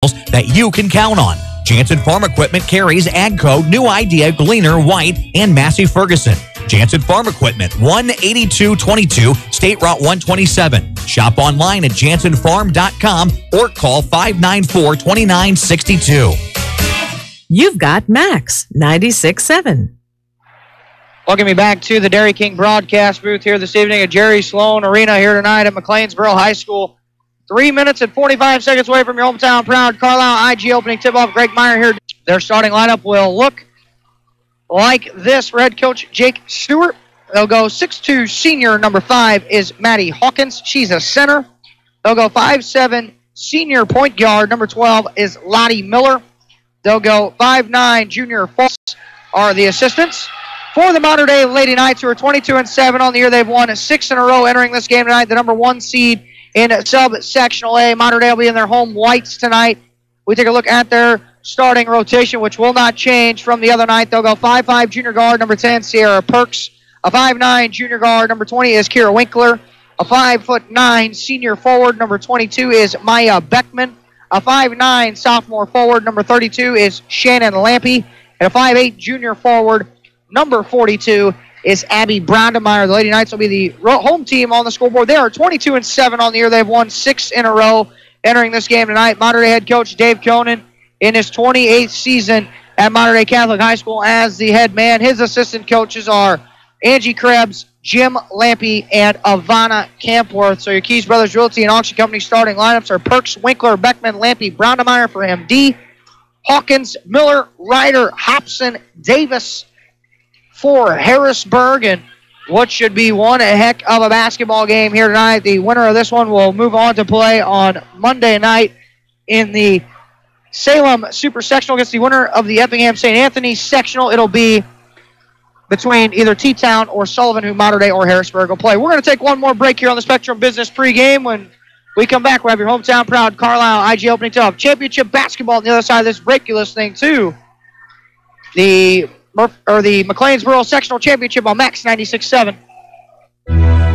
that you can count on. Jansen Farm Equipment carries AGCO, New Idea, Gleaner, White, and Massey Ferguson. Jansen Farm Equipment, 18222 State Route 127. Shop online at jansenfarm.com or call 594-2962. You've got Max 96.7. Welcome me back to the Dairy King broadcast booth here this evening at Jerry Sloan Arena here tonight at McLeansboro High School. 3 minutes and 45 seconds away from your hometown proud Carlisle IG opening tip-off. Greg Meyer here. Their starting lineup will look like this for head coach Jake Stewart. They'll go 6'2", senior number 5 is Maddie Hawkins. She's a center. They'll go 5'7", senior point guard number 12 is Lottie Miller. They'll go 5'9", junior Foss are the assistants. For the Mater Dei Lady Knights, who are 22-7 on the year, they've won 6 in a row entering this game tonight. The number 1 seed in sub-sectional A. Mater Dei will be in their home whites tonight. We take a look at their starting rotation, which will not change from the other night. They'll go 5'5", junior guard number 10, Sierra Perks. A 5'9", junior guard number 20 is Kira Winkler. A 5'9", senior forward number 22 is Maya Beckman. A 5'9", sophomore forward number 32 is Shannon Lampy. And a 5'8", junior forward number 42 is Abby Brandemeyer. The Lady Knights will be the home team on the scoreboard. They are 22-7 on the year. They've won 6 in a row entering this game tonight. Mater Dei head coach Dave Conan in his 28th season at Mater Dei Catholic High School as the head man. His assistant coaches are Angie Krebs, Jim Lampy, and Ivana Campworth. So your Keys Brothers Realty and Auction Company starting lineups are Perks, Winkler, Beckman, Lampy, Brandemeyer for MD, Hawkins, Miller, Ryder, Hobson, Davis for Harrisburg, and what should be one heck of a basketball game here tonight. The winner of this one will move on to play on Monday night in the Salem Super Sectional against the winner of the Effingham St. Anthony Sectional. It'll be between either T-Town or Sullivan, who Mater Dei or Harrisburg will play. We're going to take one more break here on the Spectrum Business pregame. When we come back, we'll have your hometown proud Carlisle IG opening tip-off. Championship basketball on the other side of this break. You're listening to the McLeansboro Sectional Championship on Max 96.7.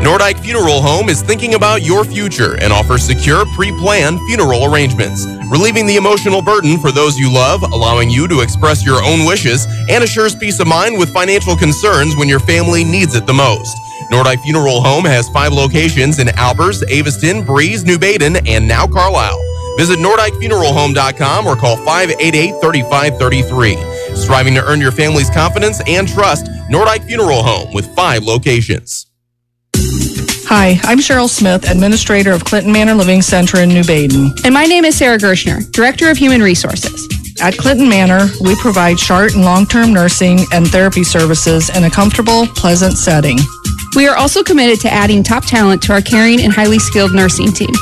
Nordyke Funeral Home is thinking about your future and offers secure, pre-planned funeral arrangements, relieving the emotional burden for those you love, allowing you to express your own wishes, and assures peace of mind with financial concerns when your family needs it the most. Nordyke Funeral Home has 5 locations in Albers, Aveston, Breeze, New Baden, and now Carlisle. Visit NordikeFuneralHome.com or call 588-3533. Striving to earn your family's confidence and trust, Nordyke Funeral Home with 5 locations. Hi, I'm Cheryl Smith, Administrator of Clinton Manor Living Center in New Baden. And my name is Sarah Gershner, Director of Human Resources. At Clinton Manor, we provide short and long-term nursing and therapy services in a comfortable, pleasant setting. We are also committed to adding top talent to our caring and highly skilled nursing team.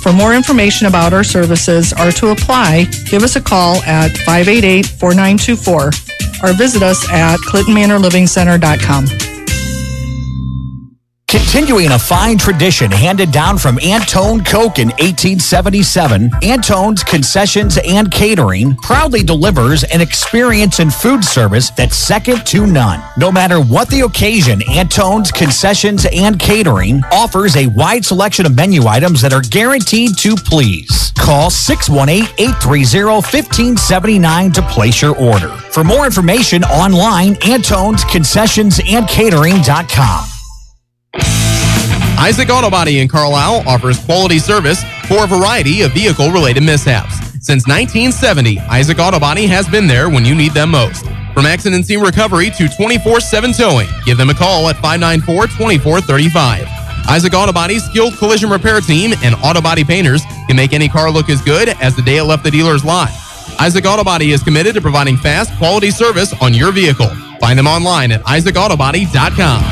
For more information about our services or to apply, give us a call at 588-4924 or visit us at ClintonManorLivingCenter.com. Continuing a fine tradition handed down from Antone Coke in 1877, Antone's Concessions and Catering proudly delivers an experience in food service that's second to none. No matter what the occasion, Antone's Concessions and Catering offers a wide selection of menu items that are guaranteed to please. Call 618-830-1579 to place your order. For more information online, Antone'sConcessionsandCatering.com. Isaac Auto Body in Carlisle offers quality service for a variety of vehicle-related mishaps. Since 1970, Isaac Auto Body has been there when you need them most. From accident scene recovery to 24/7 towing, give them a call at 594-2435. Isaac Auto Body's skilled collision repair team and auto body painters can make any car look as good as the day it left the dealer's lot. Isaac Auto Body is committed to providing fast, quality service on your vehicle. Find them online at isaacautobody.com.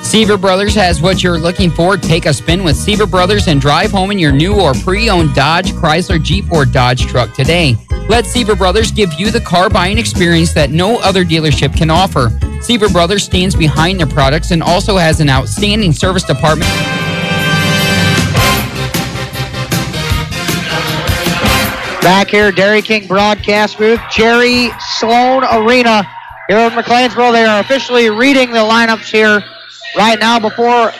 Seaver Brothers has what you're looking for. Take a spin with Seaver Brothers and drive home in your new or pre-owned Dodge, Chrysler, Jeep, or Dodge truck today. Let Seaver Brothers give you the car buying experience that no other dealership can offer. Seaver Brothers stands behind their products and also has an outstanding service department. Back here, Dairy King broadcast booth, Jerry Sloan Arena here in McLeansboro. They are officially reading the lineups here right now before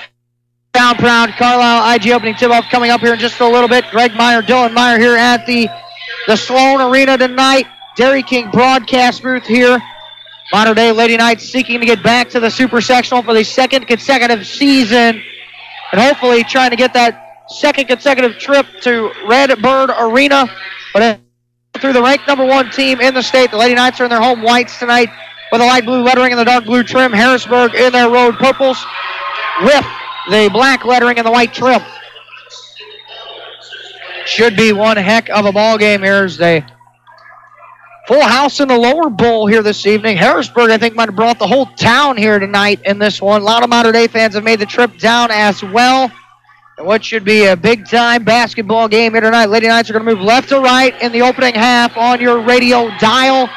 Down proud Carlisle IG opening tip-off coming up here in just a little bit. Greg Meyer, Dylan Meyer here at the Sloan Arena tonight. Dairy King broadcast booth here. Modern Day Lady Knights seeking to get back to the Super Sectional for the second consecutive season, and hopefully trying to get that second consecutive trip to Redbird Arena. But through the ranked number 1 team in the state, the Lady Knights are in their home whites tonight with the light blue lettering and the dark blue trim. Harrisburg in their road purples with the black lettering and the white trim. Should be one heck of a ball game here as they full house in the lower bowl here this evening. Harrisburg, I think, might have brought the whole town here tonight in this one. A lot of Modern Day fans have made the trip down as well. And what should be a big-time basketball game here tonight. Lady Knights are going to move left to right in the opening half on your radio dial.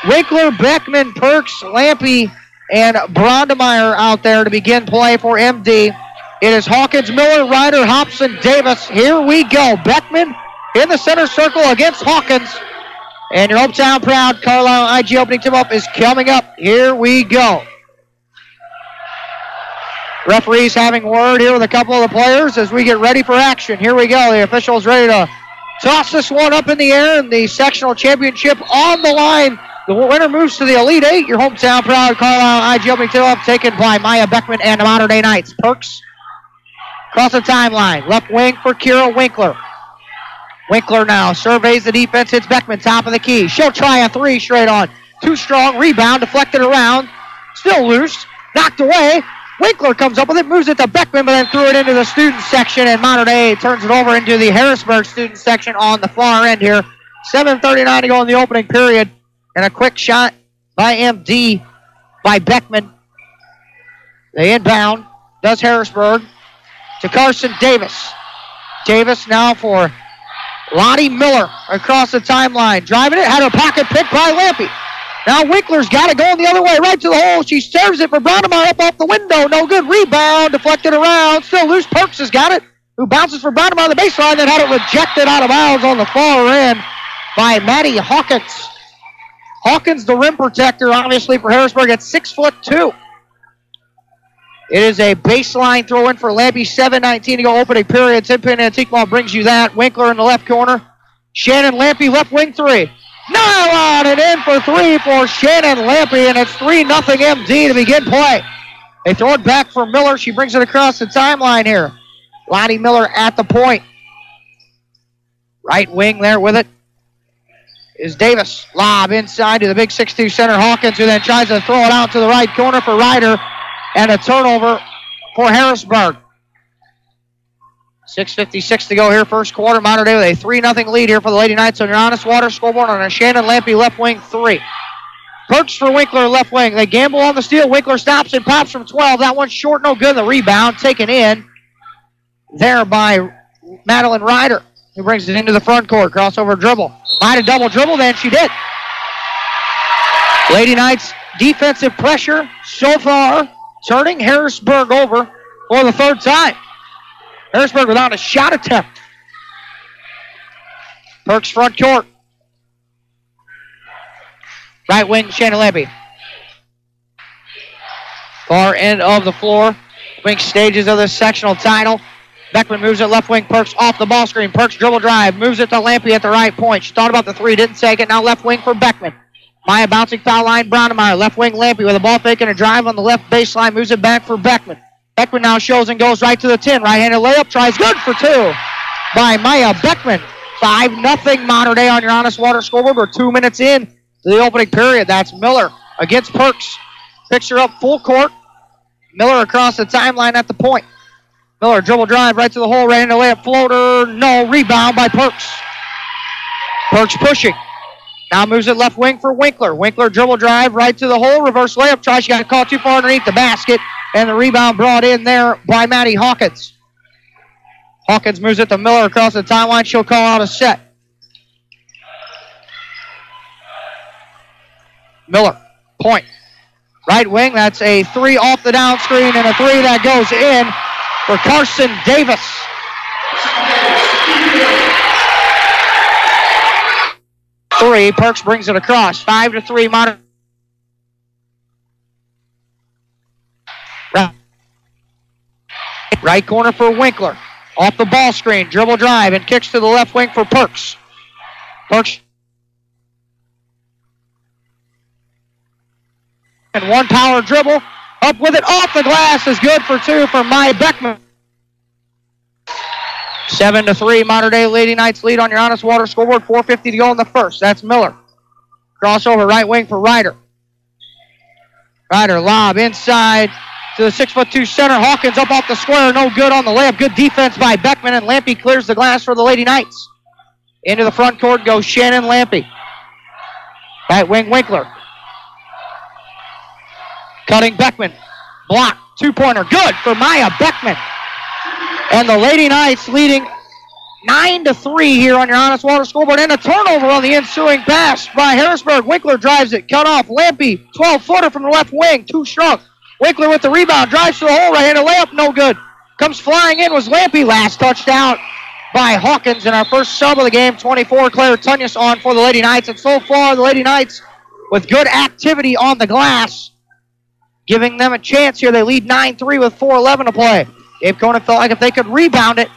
Winkler, Beckman, Perks, Lampy, and Brondemeyer out there to begin play for MD. It is Hawkins, Miller, Ryder, Hobson, Davis. Here we go. Beckman in the center circle against Hawkins. And your hometown proud Carlisle IG opening tip-off is coming up. Here we go. Referees having word here with a couple of the players as we get ready for action. Here we go. The officials ready to toss this one up in the air, and the sectional championship on the line. The winner moves to the Elite Eight. Your hometown proud Carlisle IG opening tip-off taken by Maya Beckman and the Modern Day Knights. Perks across the timeline. Left wing for Kira Winkler. Winkler now surveys the defense. Hits Beckman, top of the key. She'll try a 3 straight on. Too strong. Rebound. Deflected around. Still loose. Knocked away. Winkler comes up with it. Moves it to Beckman, but then threw it into the student section. And Modern Day turns it over into the Harrisburg student section on the far end here. 7:39 to go in the opening period. And a quick shot by MD by Beckman. They inbound. Does Harrisburg. To Carson Davis. Davis now for Lottie Miller across the timeline. Driving it. Had her pocket picked by Lampy. Now Winkler's got it going the other way. Right to the hole. She serves it for Brondemeyer up off the window. No good. Rebound. Deflected around. Still loose. Perks has got it. Who bounces for Brondemeyer on the baseline. Then had it rejected out of bounds on the far end by Maddie Hawkins. Hawkins, the rim protector, obviously, for Harrisburg at 6'2". It is a baseline throw in for Lampy. 7:19 to go opening period. Tim Pin and Antiquemont brings you that. Winkler in the left corner. Shannon Lampy, left wing 3. Nylon and in for 3 for Shannon Lampy, and it's 3-0 MD to begin play. They throw it back for Miller. She brings it across the timeline here. Lottie Miller at the point. Right wing there with it is Davis. Lob inside to the big 6'2" center Hawkins, who then tries to throw it out to the right corner for Ryder. And a turnover for Harrisburg. 6:56 to go here, first quarter. Modern Day with a 3-0 lead here for the Lady Knights on your Honest Water scoreboard on a Shannon Lampy left wing 3. Perks for Winkler left wing. They gamble on the steal. Winkler stops and pops from 12. That one's short, no good. The rebound taken in there by Madeline Ryder, who brings it into the front court. Crossover dribble. Might have double dribble, then she did. Lady Knights defensive pressure so far, turning Harrisburg over for the third time. Harrisburg without a shot attempt. Perks front court. Right wing, Shannon Lampy. Far end of the floor. Wing stages of the sectional title. Beckman moves it left wing. Perks off the ball screen. Perks dribble drive. Moves it to Lampy at the right point. She thought about the 3, didn't take it. Now left wing for Beckman. Maya bouncing foul line, Brondemeyer. Left wing Lampy with a ball fake and a drive on the left baseline. Moves it back for Beckman. Beckman now shows and goes right to the 10. Right-handed layup. Tries good for 2 by Maya Beckman. 5-0 Modern Day on your Honest Water scoreboard. We're 2 minutes in to the opening period. That's Miller against Perks. Picks her up full court. Miller across the timeline at the point. Miller dribble drive right to the hole. Right-handed layup floater. No. Rebound by Perks. Perks pushing. Now moves it left wing for Winkler. Winkler dribble drive right to the hole. Reverse layup try. She got caught too far underneath the basket. And the rebound brought in there by Maddie Hawkins. Hawkins moves it to Miller across the timeline. She'll call out a set. Miller, point. Right wing, that's a 3 off the down screen and a 3 that goes in for Carson Davis. Three. Perks brings it across. 5-3 Modern. Right corner for Winkler. Off the ball screen, dribble drive, and kicks to the left wing for Perks. Perks. And one power dribble. Up with it, off the glass is good for two for Maya Beckman. 7-3, Mater Dei Lady Knights lead on your Honest Water scoreboard. 4:50 to go in the first. That's Miller. Crossover right wing for Ryder. Ryder lob inside to the 6'2" center. Hawkins up off the square, no good on the layup. Good defense by Beckman, and Lampy clears the glass for the Lady Knights. Into the front court goes Shannon Lampy. Right wing Winkler. Cutting Beckman. Block. Two-pointer. Good for Maya Beckman. And the Lady Knights leading 9-3 here on your Honest Water scoreboard. And a turnover on the ensuing pass by Harrisburg. Winkler drives it. Cut off. Lampy. 12-footer from the left wing. Too strong. Winkler with the rebound. Drives to the hole. Right-handed layup. No good. Comes flying in was Lampy. Last touched out by Hawkins. And our first sub of the game, 24, Claire Tunyas on for the Lady Knights. And so far, the Lady Knights with good activity on the glass, giving them a chance here. They lead 9-3 with 4:11 to play. Dave Conant felt like if they could rebound it,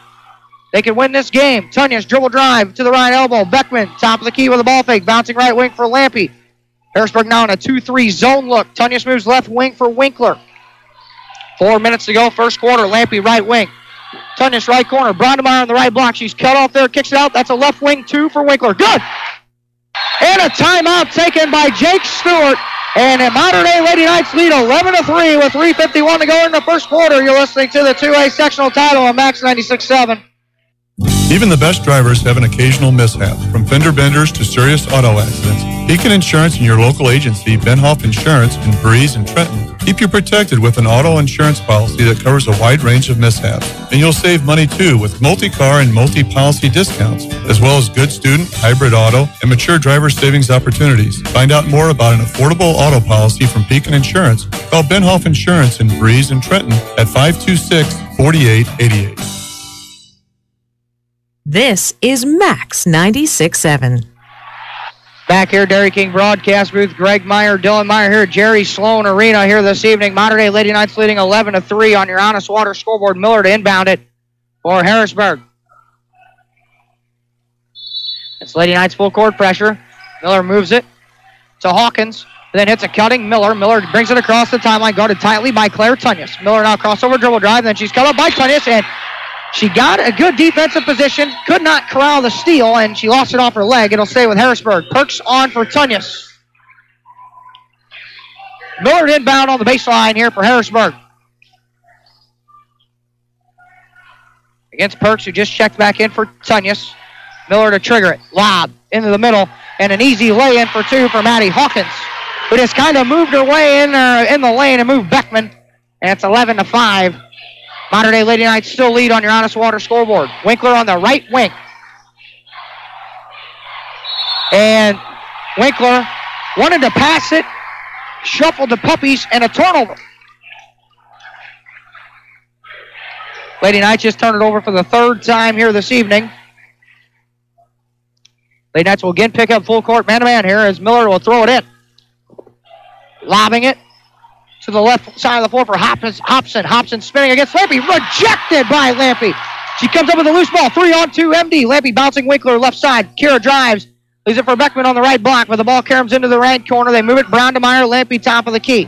they could win this game. Tunyas dribble drive to the right elbow. Beckman, top of the key with a ball fake. Bouncing right wing for Lampy. Harrisburg now in a 2-3 zone look. Tunyas moves left wing for Winkler. 4 minutes to go, first quarter. Lampy right wing. Tunyas right corner. Brondemeyer on the right block. She's cut off there, kicks it out. That's a left wing two for Winkler. Good! And a timeout taken by Jake Stewart. And the Mater Dei Lady Knights lead 11-3 with 3:51 to go in the first quarter. You're listening to the 2A sectional title on Max 96.7. Even the best drivers have an occasional mishap, from fender benders to serious auto accidents. Beacon Insurance and your local agency, Benhoff Insurance in Breeze and Trenton, keep you protected with an auto insurance policy that covers a wide range of mishaps. And you'll save money too with multi-car and multi-policy discounts, as well as good student, hybrid auto, and mature driver savings opportunities. Find out more about an affordable auto policy from Beacon Insurance. Call Benhoff Insurance in Breeze and Trenton at 526-4888. This is Max 96.7. Back here, Dairy King broadcast booth. Greg Meyer, Dylan Meyer here at Jerry Sloan Arena here this evening. Mater Dei Lady Knights leading 11-3 on your Honest Water scoreboard. Miller to inbound it for Harrisburg. It's Lady Knights full court pressure. Miller moves it to Hawkins, then hits a cutting Miller. Miller brings it across the timeline, guarded tightly by Claire Tunyas. Miller now crossover dribble drive, then she's cut up by Tunyas, and she got a good defensive position, could not corral the steal, and she lost it off her leg. It'll stay with Harrisburg. Perks on for Tunyas. Miller inbound on the baseline here for Harrisburg. Against Perks, who just checked back in for Tunyas. Miller to trigger it. Lob into the middle, and an easy lay-in for two for Maddie Hawkins, who just kind of moved her way in the lane and moved Beckman, and it's 11-5. Mater Dei Lady Knights still lead on your Honest Water scoreboard. Winkler on the right wing. And Winkler wanted to pass it, shuffled the puppies, and a turnover. Lady Knights just turned it over for the third time here this evening. Lady Knights will again pick up full court man-to-man here as Miller will throw it in. Lobbing it to the left side of the floor for Hobson. Hobson spinning against Lampy. Rejected by Lampy. She comes up with a loose ball. 3-on-2 MD. Lampy bouncing Winkler left side. Kira drives. Leaves it for Beckman on the right block, but the ball comes into the right corner. They move it. Brondemeyer, Lampy top of the key.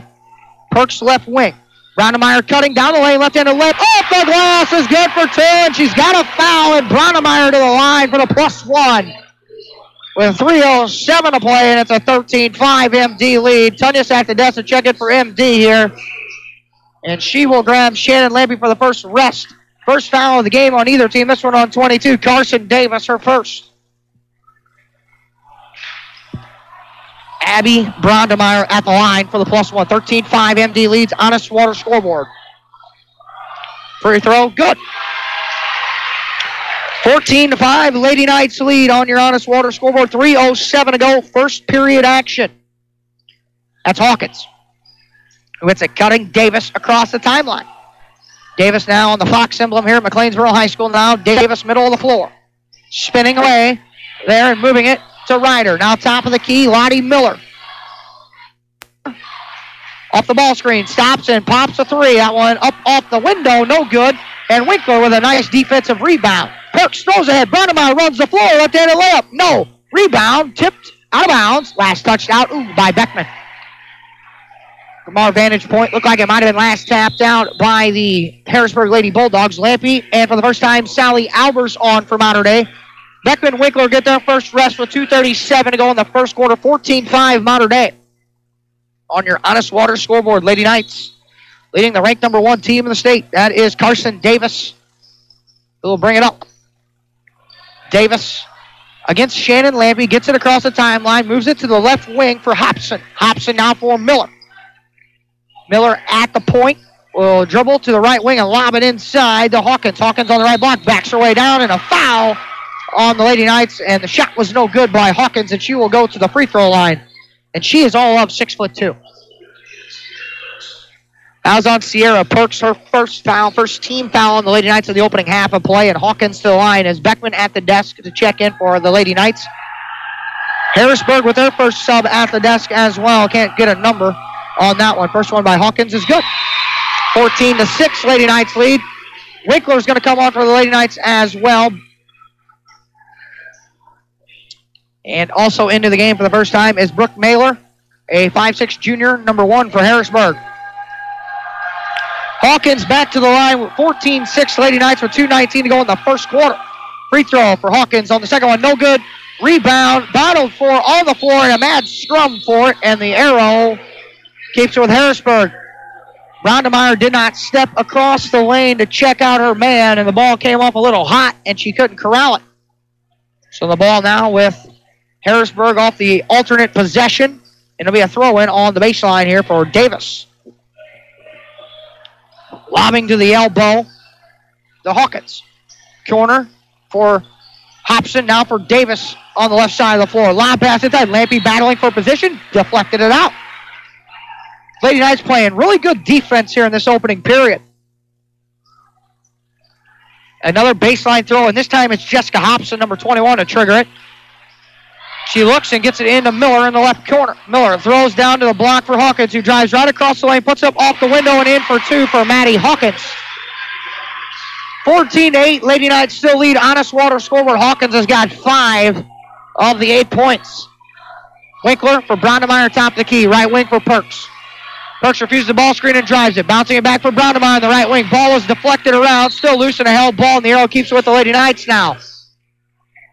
Perks left wing. Brondemeyer cutting down the lane. Left-handed layup. Off the glass is good for two, and she's got a foul, and Brondemeyer to the line for the +1. With 3:07 to play, and it's a 13-5 MD lead. Tunyas at the desk to check it for MD here. And she will grab Shannon Lampy for the first rest. First foul of the game on either team. This one on 22. Carson Davis, her first. Abby Brondemeyer at the line for the +1. 13-5 MD leads. Honest Water scoreboard. Free throw, good. 14-5, Lady Knights lead on your Honest Water scoreboard. 3:07 to go, first period action. That's Hawkins, who hits a cutting Davis across the timeline. Davis now on the Fox emblem here at McLeansboro High School now. Davis, middle of the floor. Spinning away there and moving it to Ryder. Now top of the key, Lottie Miller. Off the ball screen, stops and pops a three. That one up off the window, no good. And Winkler with a nice defensive rebound. Perks throws ahead. Brownemeyer runs the floor. Left-handed layup. No. Rebound. Tipped out of bounds. Last touched out by Beckman. From our vantage point, looked like it might have been last tapped out by the Harrisburg Lady Bulldogs. Lampy, and for the first time, Sally Albers on for Mater Dei. Beckman, Winkler get their first rest with 2:37 to go in the first quarter. 14-5 Mater Dei. On your Honest Water scoreboard, Lady Knights leading the ranked number 1 team in the state. That is Carson Davis, who will bring it up. Davis against Shannon Lampy, gets it across the timeline, moves it to the left wing for Hobson. Hobson now for Miller. Miller at the point, will dribble to the right wing and lob it inside to Hawkins. Hawkins on the right block, backs her way down, and a foul on the Lady Knights, and the shot was no good by Hawkins, and she will go to the free throw line. And she is all up 6'2". Fouls on Sierra Perks, her first team foul on the Lady Knights in the opening half of play, and Hawkins to the line as Beckman at the desk to check in for the Lady Knights. Harrisburg with their first sub at the desk as well. Can't get a number on that one. First one by Hawkins is good. 14-6, Lady Knights lead. Winkler's going to come on for the Lady Knights as well. And also into the game for the first time is Brooke Mailer, a 5'6 junior, number 1 for Harrisburg. Hawkins back to the line with 14-6 Lady Knights with 2:19 to go in the first quarter. Free throw for Hawkins on the second one, no good. Rebound, battled for on the floor, and a mad scrum for it, and the arrow keeps it with Harrisburg. Brownemeyer did not step across the lane to check out her man, and the ball came off a little hot, and she couldn't corral it. So the ball now with Harrisburg off the alternate possession, and it'll be a throw-in on the baseline here for Davis. Lobbing to the elbow, the Hawkins. Corner for Hobson, now for Davis on the left side of the floor. Lob pass inside, Lampy battling for position, deflected it out. Lady Knights playing really good defense here in this opening period. Another baseline throw, and this time it's Jessica Hobson, number 21, to trigger it. She looks and gets it into Miller in the left corner. Miller throws down to the block for Hawkins, who drives right across the lane, puts up off the window and in for 2 for Maddie Hawkins. 14-8, Lady Knights still lead. Honest Water scoreboard. Hawkins has got 5 of the 8 points. Winkler for Brownemeyer, top of the key. Right wing for Perks. Perks refuses the ball screen and drives it. Bouncing it back for Brownemeyer on the right wing. Ball is deflected around. Still loose in a held ball, and the arrow keeps it with the Lady Knights now.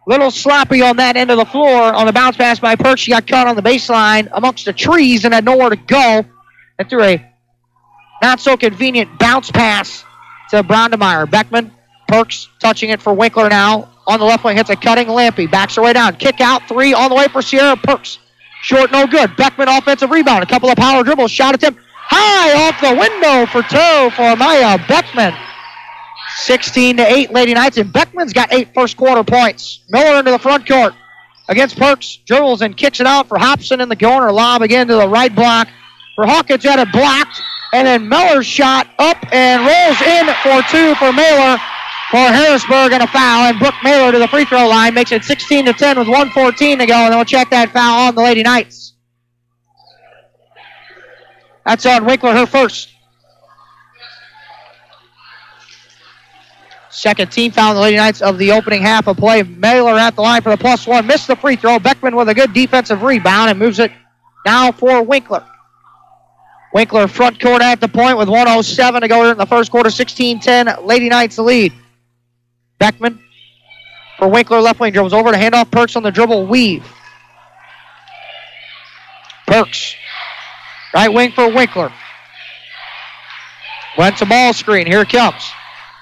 Little sloppy on that end of the floor on the bounce pass by Perks. She got caught on the baseline amongst the trees and had nowhere to go. And threw a not-so-convenient bounce pass to Brownemeyer. Beckman, Perks touching it for Winkler now. On the left wing, hits a cutting Lampy. Backs her way down. Kick out, 3 on the way for Sierra Perks. Short, no good. Beckman, offensive rebound. A couple of power dribbles. Shot attempt high off the window for 2 for Maya Beckman. 16-8 Lady Knights, and Beckman's got 8 first quarter points. Miller into the front court against Perks. Dribbles and kicks it out for Hobson in the corner. Lob again to the right block for Hawkins. Had it blocked, and then Miller's shot up and rolls in for 2 for Mailer for Harrisburg, and a foul. And Brooke Mailer to the free throw line makes it 16-10 with 1:14 to go, and then we'll check that foul on the Lady Knights. That's on Winkler, her first. Second team foul on the Lady Knights of the opening half of play. Mailer at the line for the +1. Missed the free throw. Beckman with a good defensive rebound and moves it now for Winkler. Winkler front court at the point with 1:07 to go here in the first quarter. 16-10 Lady Knights lead. Beckman for Winkler, left wing, dribbles over to hand off Perks on the dribble, weave. Perks, right wing for Winkler. Went to ball screen, here it comes.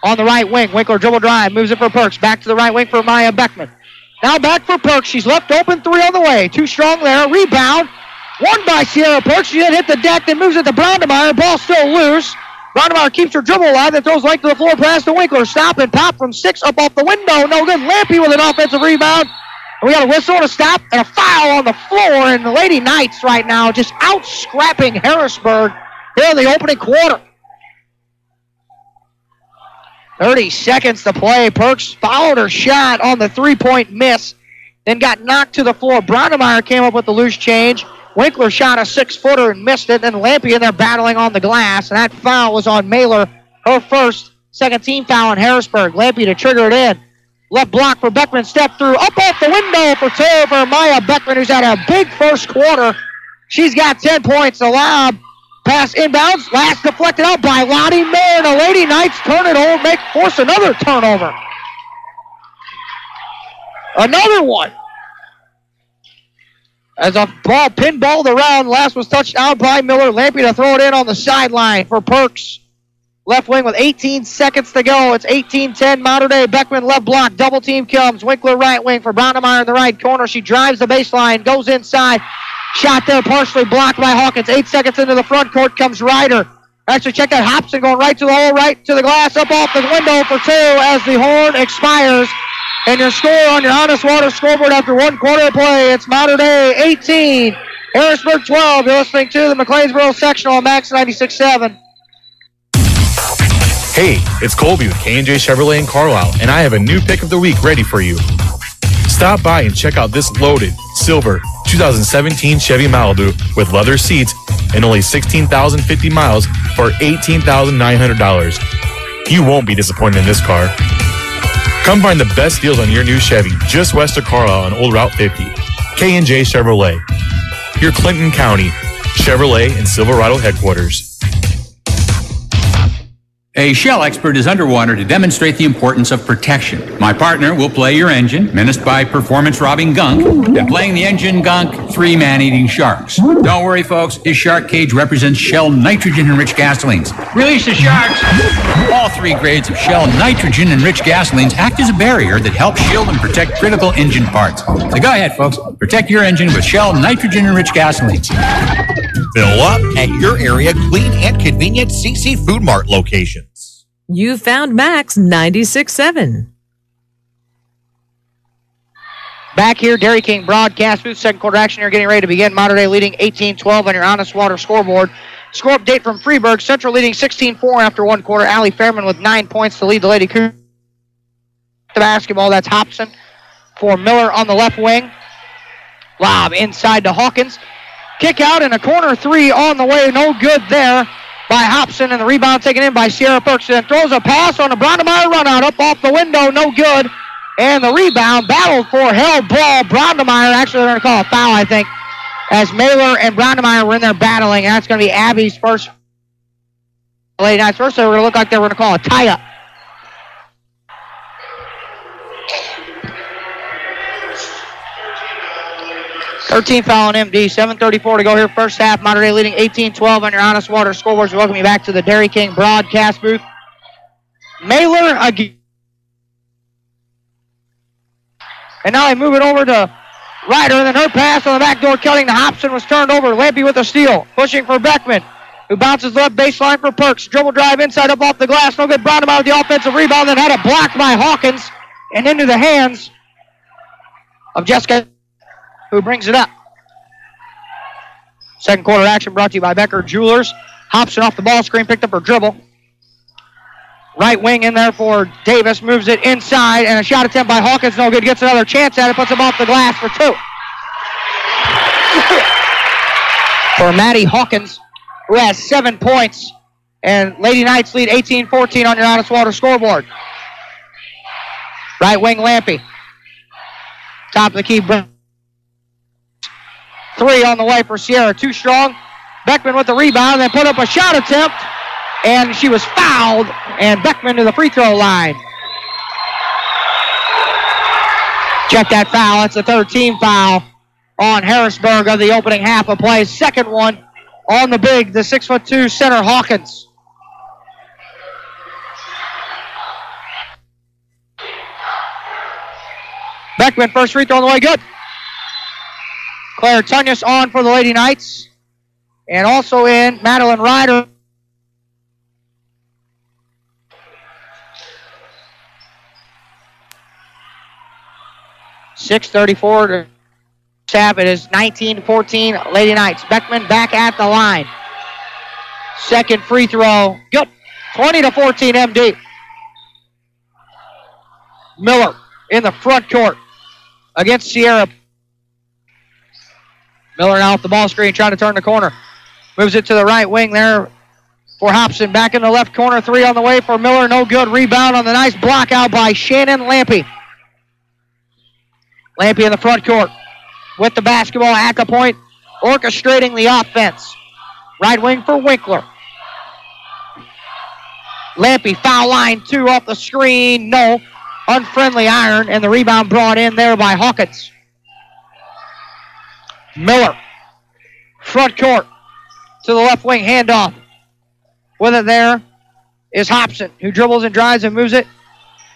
On the right wing, Winkler dribble drive, moves it for Perks. Back to the right wing for Maya Beckman. Now back for Perks, she's left open, 3 on the way. Too strong there, rebound. Won by Sierra Perks, she then hit the deck, then moves it to Brownemeyer, ball still loose. Brownemeyer keeps her dribble alive, then throws length to the floor, pass to Winkler. Stop and pop from 6, up off the window, no good. Lampy with an offensive rebound. And we got a whistle and a stop and a foul on the floor, and the Lady Knights right now just out-scrapping Harrisburg here in the opening quarter. 30 seconds to play. Perks fouled her shot on the 3-point miss, then got knocked to the floor. Brownemeyer came up with the loose change. Winkler shot a 6-footer and missed it. Then Lampy in there battling on the glass, and that foul was on Mailer, her first, Second team foul on Harrisburg. Lampy to trigger it in. Left block for Beckman. Step through. Up off the window for 2 for Maya Beckman, who's had a big first quarter. She's got 10 points. The lob pass inbounds. Last deflected out by Lottie Miller. The Lady Knights turn it over. Force another turnover. Another one. As a ball pinballed around. Last was touched out by Miller. Lampy to throw it in on the sideline for Perks. Left wing with 18 seconds to go. It's 18-10 Mater Dei. Beckman left block. Double team comes. Winkler right wing for Brownemeyer in the right corner. She drives the baseline. Goes inside. Shot there partially blocked by Hawkins. 8 seconds into the front court comes Ryder. Actually, check that. Hobson going right to the hole, right to the glass. Up off the window for 2 as the horn expires. And your score on your Honest Water scoreboard after 1 quarter of play. It's Mater Dei 18. Harrisburg 12. You're listening to the McLeansboro Sectional on Max 96.7. Hey, it's Colby with K&J Chevrolet in Carlisle, and I have a new pick of the week ready for you. Stop by and check out this loaded, silver, 2017 Chevy Malibu with leather seats and only 16,050 miles for $18,900. You won't be disappointed in this car. Come find the best deals on your new Chevy just west of Carlisle on Old Route 50. K&J Chevrolet, your Clinton County Chevrolet and Silverado headquarters. A Shell expert is underwater to demonstrate the importance of protection. My partner will play your engine, menaced by performance-robbing gunk, then playing the engine gunk, 3 man-eating sharks. Don't worry, folks. His shark cage represents Shell nitrogen-enriched gasolines. Release the sharks! All 3 grades of Shell nitrogen-enriched gasolines act as a barrier that helps shield and protect critical engine parts. So go ahead, folks. Protect your engine with Shell nitrogen-enriched gasolines. Fill up at your area clean and convenient CC Food Mart location. You found Max 96.7. Back here, Dairy King broadcast booth. Second quarter action here getting ready to begin. Mater Dei leading 18-12 on your Honest Water scoreboard. Score update from Freeburg. Central leading 16-4 after 1 quarter. Allie Fairman with 9 points to lead the Lady Cougars. The basketball, that's Hobson for Miller on the left wing. Lob inside to Hawkins. Kick out and a corner 3 on the way. No good there by Hobson, and the rebound taken in by Sierra Perks. Then throws a pass on a Brownemeyer run out up off the window, no good. And the rebound battled for held ball. Brownemeyer, actually they're going to call a foul, I think, as Mailer and Brownemeyer were in there battling, and that's going to be Abby's first. Lady Knights first, they were going to look like they were going to call a tie-up. Thirteen foul on MD, 7:34 to go here first half. Mater Dei leading 18-12 on your Honest Water scoreboards. We welcome you back to the Dairy King broadcast booth. Mailer again. And now they move it over to Ryder, and then her pass on the back door cutting to Hobson was turned over. Lampy with a steal, pushing for Beckman, who bounces left baseline for Perks. Dribble drive inside up off the glass. No good. Brownemeyer with the offensive rebound, then had it blocked by Hawkins and into the hands of Jessica, who brings it up. Second quarter action brought to you by Becker Jewelers. Hobson off the ball screen, picked up her dribble. Right wing in there for Davis, moves it inside, and a shot attempt by Hawkins, no good. Gets another chance at it, puts him off the glass for 2. For Maddie Hawkins, who has 7 points, and Lady Knights lead 18-14 on your Honest Water scoreboard. Right wing Lampy. Top of the key, 3 on the way for Sierra. Too strong. Beckman with the rebound, then put up a shot attempt, and she was fouled, and Beckman to the free throw line. Check that foul. That's the 3rd team foul on Harrisburg of the opening half of play. Second one on the big, the 6'2" center Hawkins. Beckman, first free throw on the way, good. Claire Tunyas on for the Lady Knights. And also in, Madeline Ryder. .6:34 to tap. It is 19-14 Lady Knights. Beckman back at the line. Second free throw, good. 20-14 MD. Miller in the front court against Sierra. Miller now off the ball screen, trying to turn the corner. Moves it to the right wing there for Hobson. Back in the left corner, 3 on the way for Miller. No good. Rebound on the nice block out by Shannon Lampe. Lampe in the front court with the basketball at the point, orchestrating the offense. Right wing for Winkler. Lampe, foul line 2 off the screen. No. Unfriendly iron, and the rebound brought in there by Hawkins. Miller. Front court to the left wing handoff. With it there is Hobson, who dribbles and drives and moves it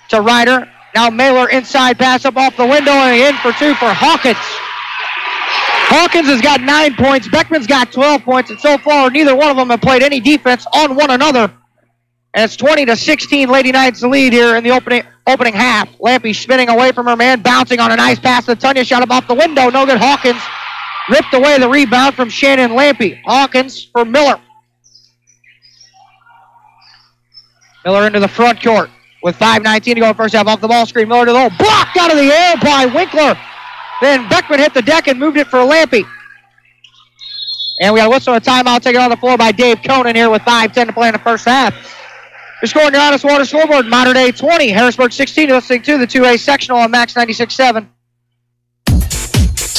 to Ryder. Now Mailer inside pass up off the window and in for 2 for Hawkins. Hawkins has got 9 points. Beckman's got 12 points, and so far neither one of them have played any defense on one another. And it's 20-16 Lady Knights lead here in the opening half. Lampe spinning away from her man, bouncing on a nice pass to Tunya. Shot up off the window. No good. Hawkins ripped away the rebound from Shannon Lampe. Hawkins for Miller. Miller into the front court with 5:19 to go in first half. Off the ball screen. Miller to the hole. Blocked out of the air by Winkler. Then Beckman hit the deck and moved it for Lampe. And we got a whistle and a timeout taken on the floor by Dave Conan here with 5:10 to play in the first half. You're scoring your Honest Water scoreboard. Modern Day 20, Harrisburg 16. You're listening to the 2A sectional on Max 96.7.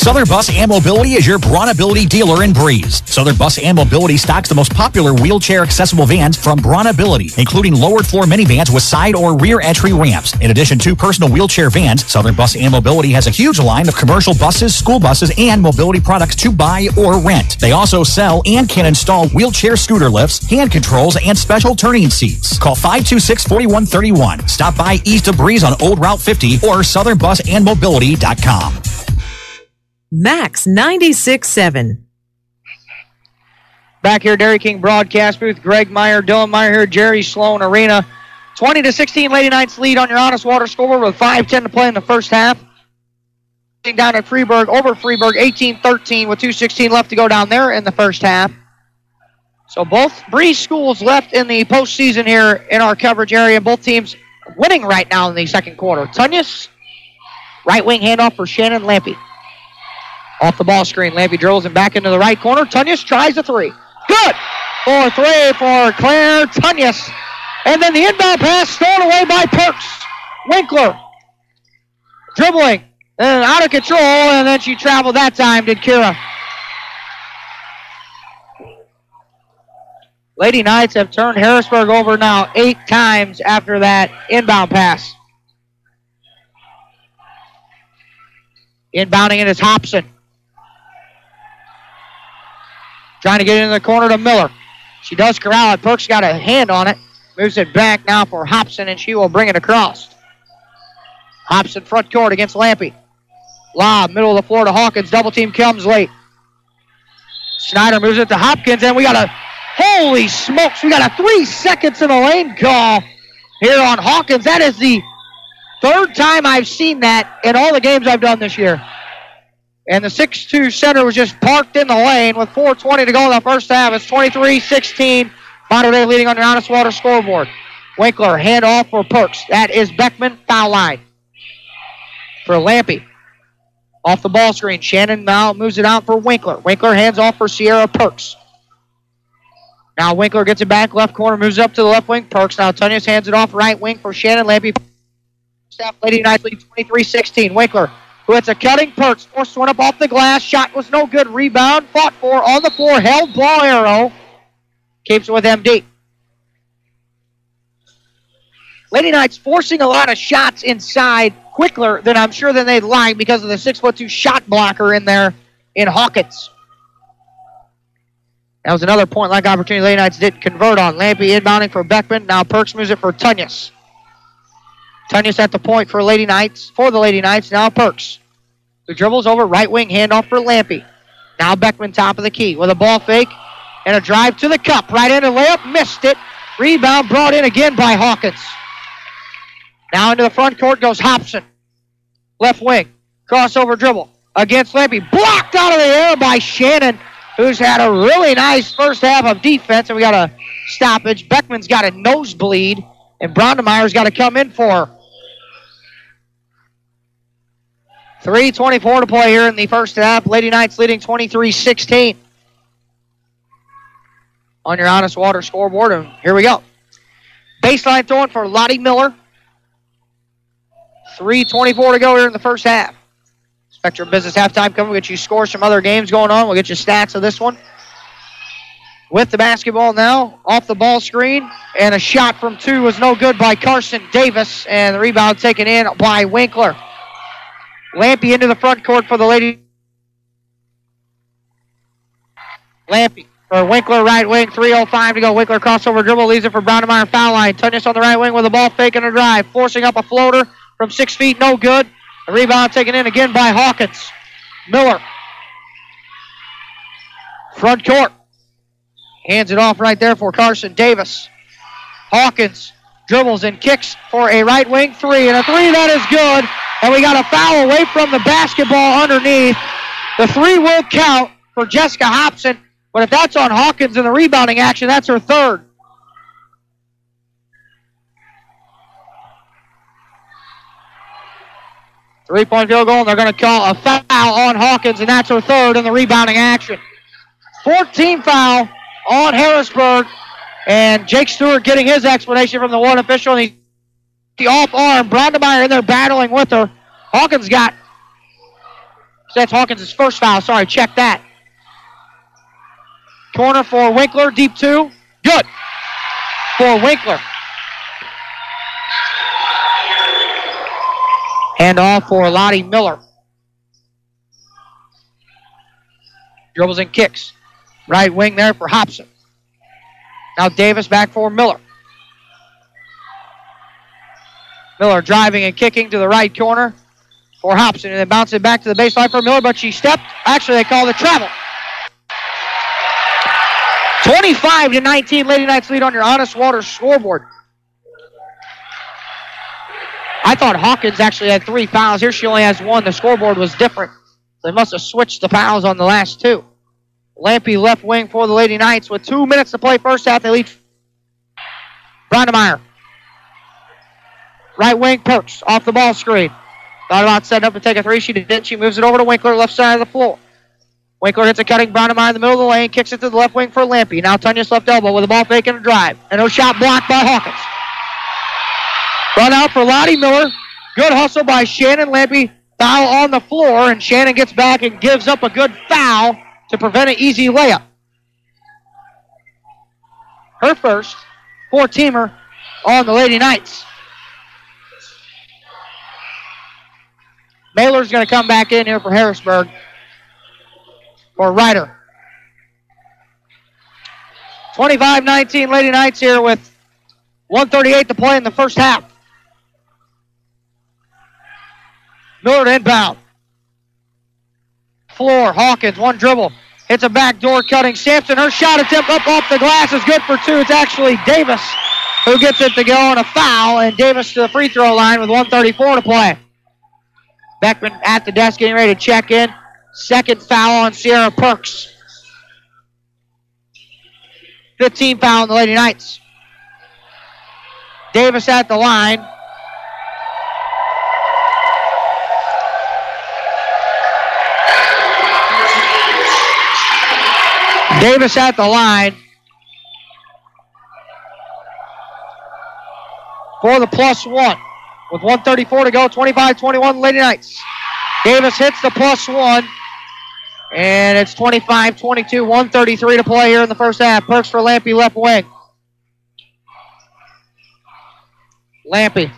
Southern Bus and Mobility is your Braunability dealer in Breeze. Southern Bus and Mobility stocks the most popular wheelchair-accessible vans from Braunability, including lowered floor minivans with side or rear entry ramps. In addition to personal wheelchair vans, Southern Bus and Mobility has a huge line of commercial buses, school buses, and mobility products to buy or rent. They also sell and can install wheelchair scooter lifts, hand controls, and special turning seats. Call 526-4131. Stop by east of Breeze on Old Route 50 or southernbusandmobility.com. Max 96.7. Back here, Dairy King broadcast booth. Greg Meyer, Dylan Meyer here, Jerry Sloan Arena. 20-16 Lady Knights lead on your Honest Water scoreboard with 5:10 to play in the first half. Down at Freeburg, over Freeburg, 18-13 with 2:16 left to go down there in the first half. So both Breeze schools left in the postseason here in our coverage area. Both teams winning right now in the second quarter. Tunyas, right wing handoff for Shannon Lampe. Off the ball screen, Lampe drills him back into the right corner. Tunyas tries a 3. Good! 4-3 for Claire Tunyas. And then the inbound pass stolen away by Perks. Winkler dribbling and out of control, and then she traveled that time, did Kira. Lady Knights have turned Harrisburg over now 8 times after that inbound pass. Inbounding it is Hobson. Trying to get into the corner to Miller. She does corral it. Perks got a hand on it. Moves it back now for Hobson, and she will bring it across. Hobson front court against Lampe. Lob, middle of the floor to Hawkins. Double team comes late. Snyder moves it to Hopkins, and we got a, holy smokes, we got a 3 seconds in the lane call here on Hawkins. That is the 3rd time I've seen that in all the games I've done this year. And the 6'2 center was just parked in the lane with 4:20 to go in the first half. It's 23-16. Modern Day leading on the Honest Water scoreboard. Winkler, hand off for Perks. That is Beckman, foul line for Lampe. Off the ball screen. Shannon now moves it out for Winkler. Winkler hands off for Sierra Perks. Now Winkler gets it back. Left corner moves up to the left wing. Perks now Tunyas hands it off right wing for Shannon Lampe. Staff Lady Knights lead 23-16. Winkler, who hits a cutting. Perks forced one up off the glass. Shot was no good. Rebound. Fought for on the floor. Held ball arrow. Keeps it with MD. Lady Knights forcing a lot of shots inside quicker than I'm sure than they'd like because of the 6'2 shot blocker in there in Hawkins. That was another point-like opportunity Lady Knights didn't convert on. Lampe inbounding for Beckman. Now Perks moves it for Tunyas. Tunyas at the point for the Lady Knights. Now Perks. The dribbles over right wing handoff for Lampe. Now Beckman top of the key with a ball fake and a drive to the cup. Right into layup, missed it. Rebound brought in again by Hawkins. Now into the front court goes Hobson. Left wing. Crossover dribble against Lampe. Blocked out of the air by Shannon, who's had a really nice first half of defense. And we got a stoppage. Beckman's got a nosebleed, and Brondemeyer's got to come in for her. 3:24 to play here in the first half. Lady Knights leading 23-16. on your Honest Water scoreboard. And here we go. Baseline throwing for Lottie Miller. 3:24 to go here in the first half. Spectrum Business halftime coming. We'll get you scores from other games going on. We'll get you stats of this one. With the basketball now, off the ball screen, and a shot from two was no good by Carson Davis, and the rebound taken in by Winkler. Lampy into the front court for the lady. Lampy for Winkler, right wing, 3:05 to go. Winkler crossover dribble, leaves it for Brownemeyer, foul line. Tunyas on the right wing with the ball, faking a drive, forcing up a floater from 6 feet, no good. The rebound taken in again by Hawkins. Miller. Front court. Hands it off right there for Carson Davis. Hawkins dribbles and kicks for a right wing three, and a three that is good. And we got a foul away from the basketball underneath. The three will count for Jessica Hobson, but if that's on Hawkins in the rebounding action, that's her third. Three-point field goal, and they're going to call a foul on Hawkins, and that's her third in the rebounding action. 14 foul on Harrisburg, and Jake Stewart getting his explanation from the one official. And the off arm, Brownemeyer in there battling with her. Hawkins got, that's Hawkins' first foul, sorry, check that. Corner for Winkler, deep two, good for Winkler. Hand off for Lottie Miller. Dribbles and kicks. Right wing there for Hobson. Now Davis back for Miller. Miller driving and kicking to the right corner for Hobson, and then bouncing back to the baseline for Miller, but she stepped. Actually, they call the travel. 25-19, Lady Knights lead on your Honest Water scoreboard. I thought Hawkins actually had 3 fouls. Here she only has 1. The scoreboard was different. They must have switched the fouls on the last 2. Lampy left wing for the Lady Knights with 2 minutes to play first half. They lead. Brownemeyer. Right wing, Perks off the ball screen. Thought about setting up to take a 3. She didn't. She moves it over to Winkler, left side of the floor. Winkler hits a cutting Brownemeyer in the middle of the lane, kicks it to the left wing for Lampy. Now Tunyas left elbow with the ball fake and a drive. And no shot blocked by Hawkins. Run out for Lottie Miller. Good hustle by Shannon Lampy. Foul on the floor, and Shannon gets back and gives up a good foul to prevent an easy layup. Her first 4-teamer on the Lady Knights. Mailer's going to come back in here for Harrisburg for Ryder. 25-19 Lady Knights here with 1:38 to play in the first half. Miller to inbound. Floor, Hawkins, 1 dribble. Hits a backdoor cutting. Sampson, her shot attempt up off the glass is good for 2. It's actually Davis who gets it to go on a foul, and Davis to the free throw line with 1:34 to play. Beckman at the desk getting ready to check in. Second foul on Sierra Perks. 15 foul on the Lady Knights. Davis at the line. Davis at the line for the +1 with 1:34 to go, 25-21 Lady Knights. Davis hits the +1, and it's 25-22, 1:33 to play here in the first half. Perks for Lampy, left wing. Lampy.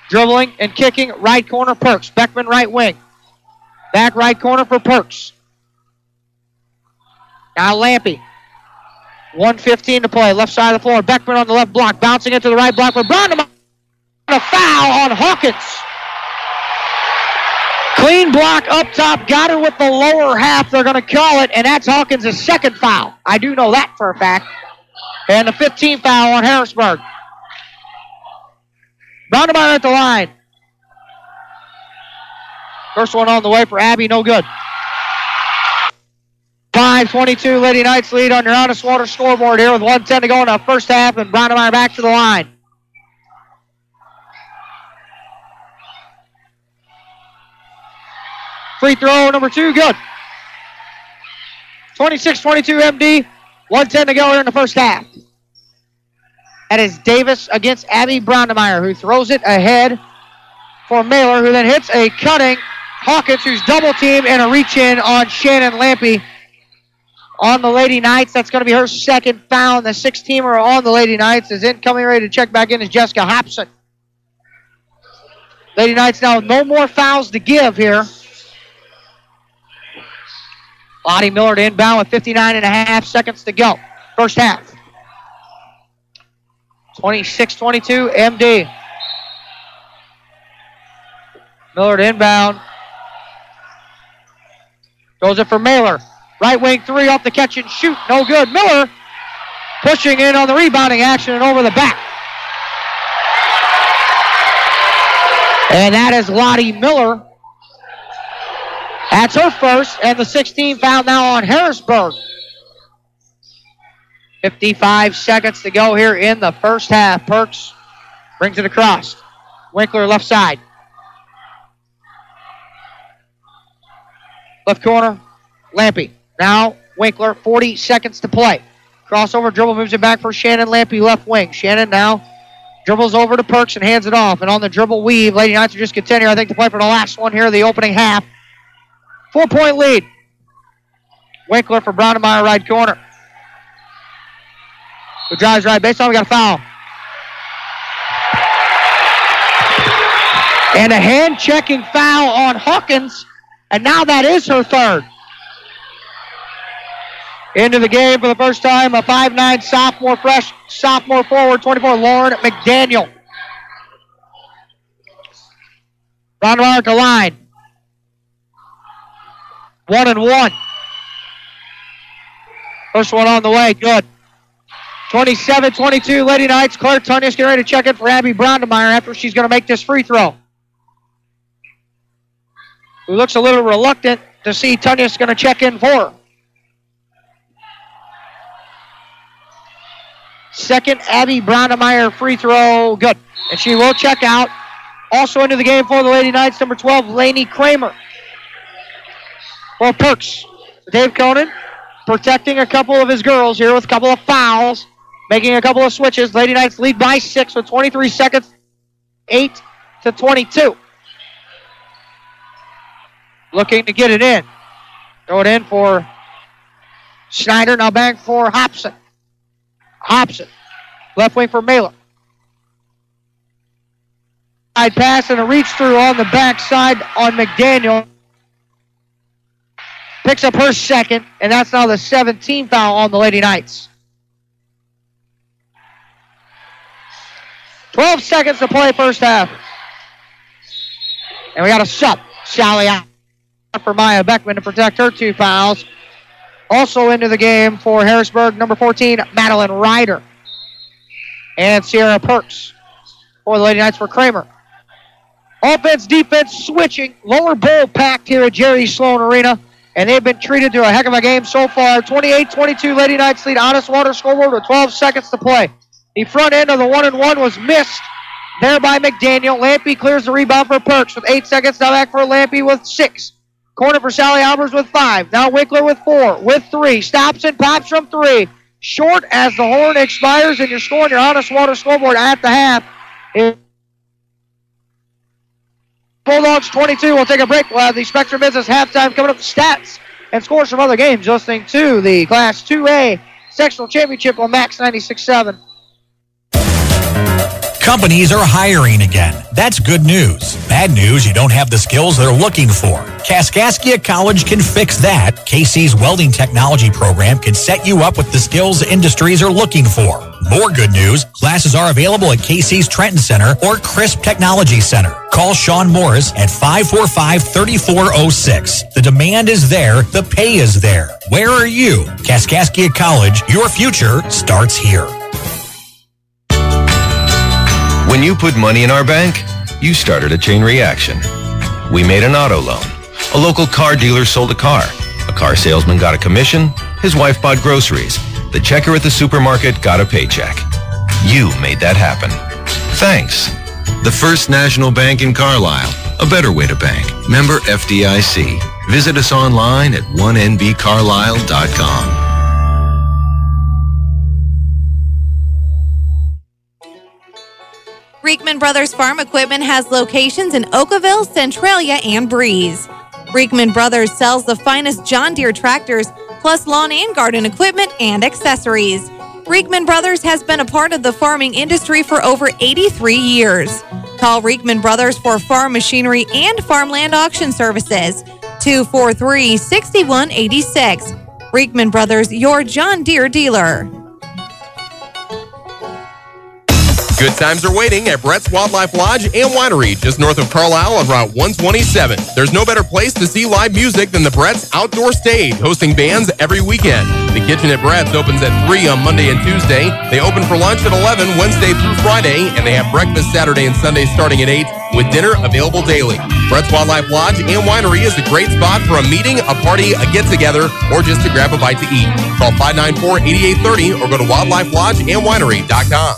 Dribbling and kicking, right corner, Perks. Beckman, right wing. Back right corner for Perks. Now Lampy. 1:15 to play. Left side of the floor. Beckman on the left block. Bouncing into the right block for Brown. A foul on Hawkins. Clean block up top. Got her with the lower half. They're going to call it, and that's Hawkins' second foul. I do know that for a fact. And the 15th foul on Harrisburg. Brownemeyer at the line. First one on the way for Abby. No good. 5:22 Lady Knights lead on your Honest Water scoreboard here with 1:10 to go in the first half, and Brownemeyer back to the line. Free throw number 2, good. 26-22 MD. 1:10 to go here in the first half. That is Davis against Abby Brownemeyer, who throws it ahead for Mailer, who then hits a cutting Hawkins, who's double teamed, and a reach in on Shannon Lampy on the Lady Knights. That's going to be her second foul. And the 6-teamer on the Lady Knights is incoming, ready to check back in, is Jessica Hobson. Lady Knights now no more fouls to give here. Lottie Miller to inbound with 59.5 seconds to go. First half. 26-22 MD. Miller to inbound. Goes it for Mailer. Right wing three off the catch and shoot. No good. Miller pushing in on the rebounding action and over the back. And that is Lottie Miller. That's her first, and the 16 foul now on Harrisburg. 55 seconds to go here in the first half. Perks brings it across. Winkler left side. Left corner, Lampy. Now Winkler, 40 seconds to play. Crossover dribble, moves it back for Shannon Lampy, left wing. Shannon now dribbles over to Perks and hands it off. And on the dribble weave, Lady Knights are just contender, I think, to play for the last one here, the opening half. 4-point lead. Winkler for Brownemeyer, right corner. Who drives right baseline, we got a foul. And a hand-checking foul on Hawkins, and now that is her third. Into the game for the first time, a 5'9" sophomore forward, 24, Lauren McDaniel. Brownemeyer to line. 1-1. First one on the way, good. 27-22, Lady Knights. Claire Tunyas getting ready to check in for Abby Brownemeyer after she's going to make this free throw. Who looks a little reluctant to see Tunyas going to check in for her. Second Abby Brownemeyer free throw, good. And she will check out. Also into the game for the Lady Knights, number 12, Lainey Kramer. For Perks, Dave Conan protecting a couple of his girls here with a couple of fouls, making a couple of switches. Lady Knights lead by 6 with 23 seconds, 8-22. Looking to get it in. Throw it in for Schneider, now back for Hobson. Hobson, left wing for Mailer. Side pass and a reach through on the backside on McDaniel. Picks up her second, and that's now the 17th foul on the Lady Knights. 12 seconds to play first half. And we got a sub. Sally out for Maya Beckman to protect her 2 fouls. Also into the game for Harrisburg, number 14, Madeline Ryder. And Sierra Perks for the Lady Knights for Kramer. Offense, defense, switching. Lower bowl packed here at Jerry Sloan Arena. And they've been treated to a heck of a game so far. 28-22, Lady Knights lead Honest Water scoreboard with 12 seconds to play. The front end of the 1-and-1 was missed there by McDaniel. Lampy clears the rebound for Perks with 8 seconds. Now back for Lampy with 6. Corner for Sally Albers with 5. Now Winkler with 4. With 3. Stops and pops from 3. Short as the horn expires, and you're scoring your Honest Water scoreboard at the half. Bulldogs 22. We'll take a break. We'll have the Spectrum Business halftime coming up, stats and scores from other games. Listening to the Class 2A Sectional Championship on Max 96.7. Companies are hiring again. That's good news. Bad news, you don't have the skills they're looking for. Kaskaskia College can fix that. KC's welding technology program can set you up with the skills industries are looking for. More good news, classes are available at KC's Trenton Center or Crisp Technology Center. Call Sean Morris at 545-3406. The demand is there, the pay is there. Where are you? Kaskaskia College, your future starts here. When you put money in our bank, you started a chain reaction. We made an auto loan. A local car dealer sold a car. A car salesman got a commission. His wife bought groceries. The checker at the supermarket got a paycheck. You made that happen. Thanks. The First National Bank in Carlisle. A better way to bank. Member FDIC. Visit us online at 1nbcarlisle.com. Reekman Brothers Farm Equipment has locations in Oakville, Centralia, and Breeze. Reekman Brothers sells the finest John Deere tractors, plus lawn and garden equipment and accessories. Reekman Brothers has been a part of the farming industry for over 83 years. Call Reekman Brothers for farm machinery and farmland auction services. 243-6186. Reekman Brothers, your John Deere dealer. Good times are waiting at Brett's Wildlife Lodge and Winery, just north of Carlisle on Route 127. There's no better place to see live music than the Brett's Outdoor Stage, hosting bands every weekend. The kitchen at Brett's opens at 3 on Monday and Tuesday. They open for lunch at 11 Wednesday through Friday, and they have breakfast Saturday and Sunday starting at 8, with dinner available daily. Brett's Wildlife Lodge and Winery is a great spot for a meeting, a party, a get-together, or just to grab a bite to eat. Call 594-8830 or go to wildlifelodgeandwinery.com.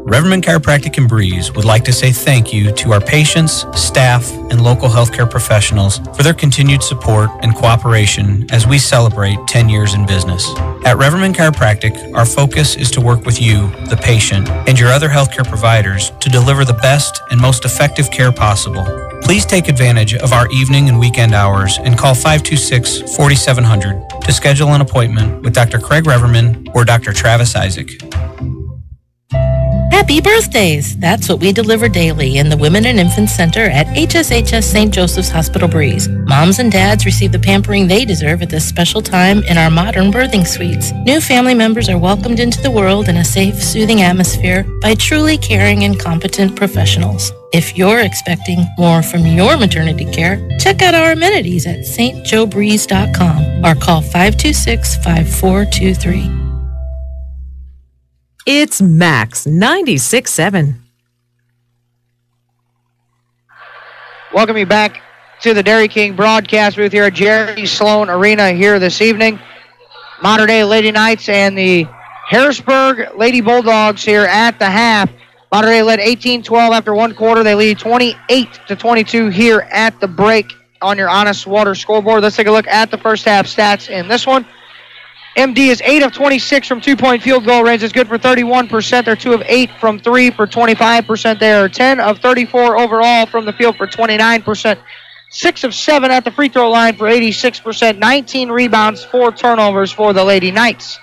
Reverman Chiropractic in Breeze would like to say thank you to our patients, staff, and local healthcare professionals for their continued support and cooperation as we celebrate 10 years in business. At Reverman Chiropractic, our focus is to work with you, the patient, and your other healthcare providers to deliver the best and most effective care possible. Please take advantage of our evening and weekend hours and call 526-4700 to schedule an appointment with Dr. Craig Reverman or Dr. Travis Isaac. Happy birthdays! That's what we deliver daily in the Women and Infant Center at HSHS St. Joseph's Hospital Breeze. Moms and dads receive the pampering they deserve at this special time in our modern birthing suites. New family members are welcomed into the world in a safe, soothing atmosphere by truly caring and competent professionals. If you're expecting more from your maternity care, check out our amenities at stjoebreeze.com or call 526-5423. It's Max 96.7. Welcome you back to the Dairy King broadcast booth here at Jerry Sloan Arena here this evening. Modern Day Lady Knights and the Harrisburg Lady Bulldogs here at the half. Modern Day led 18-12 after one quarter. They lead 28-22 here at the break on your Honest Water scoreboard. Let's take a look at the first half stats in this one. MD is 8 of 26 from two-point field goal range. It's good for 31%. They're 2 of 8 from 3 for 25%. They are 10 of 34 overall from the field for 29%. 6 of 7 at the free throw line for 86%. 19 rebounds, 4 turnovers for the Lady Knights.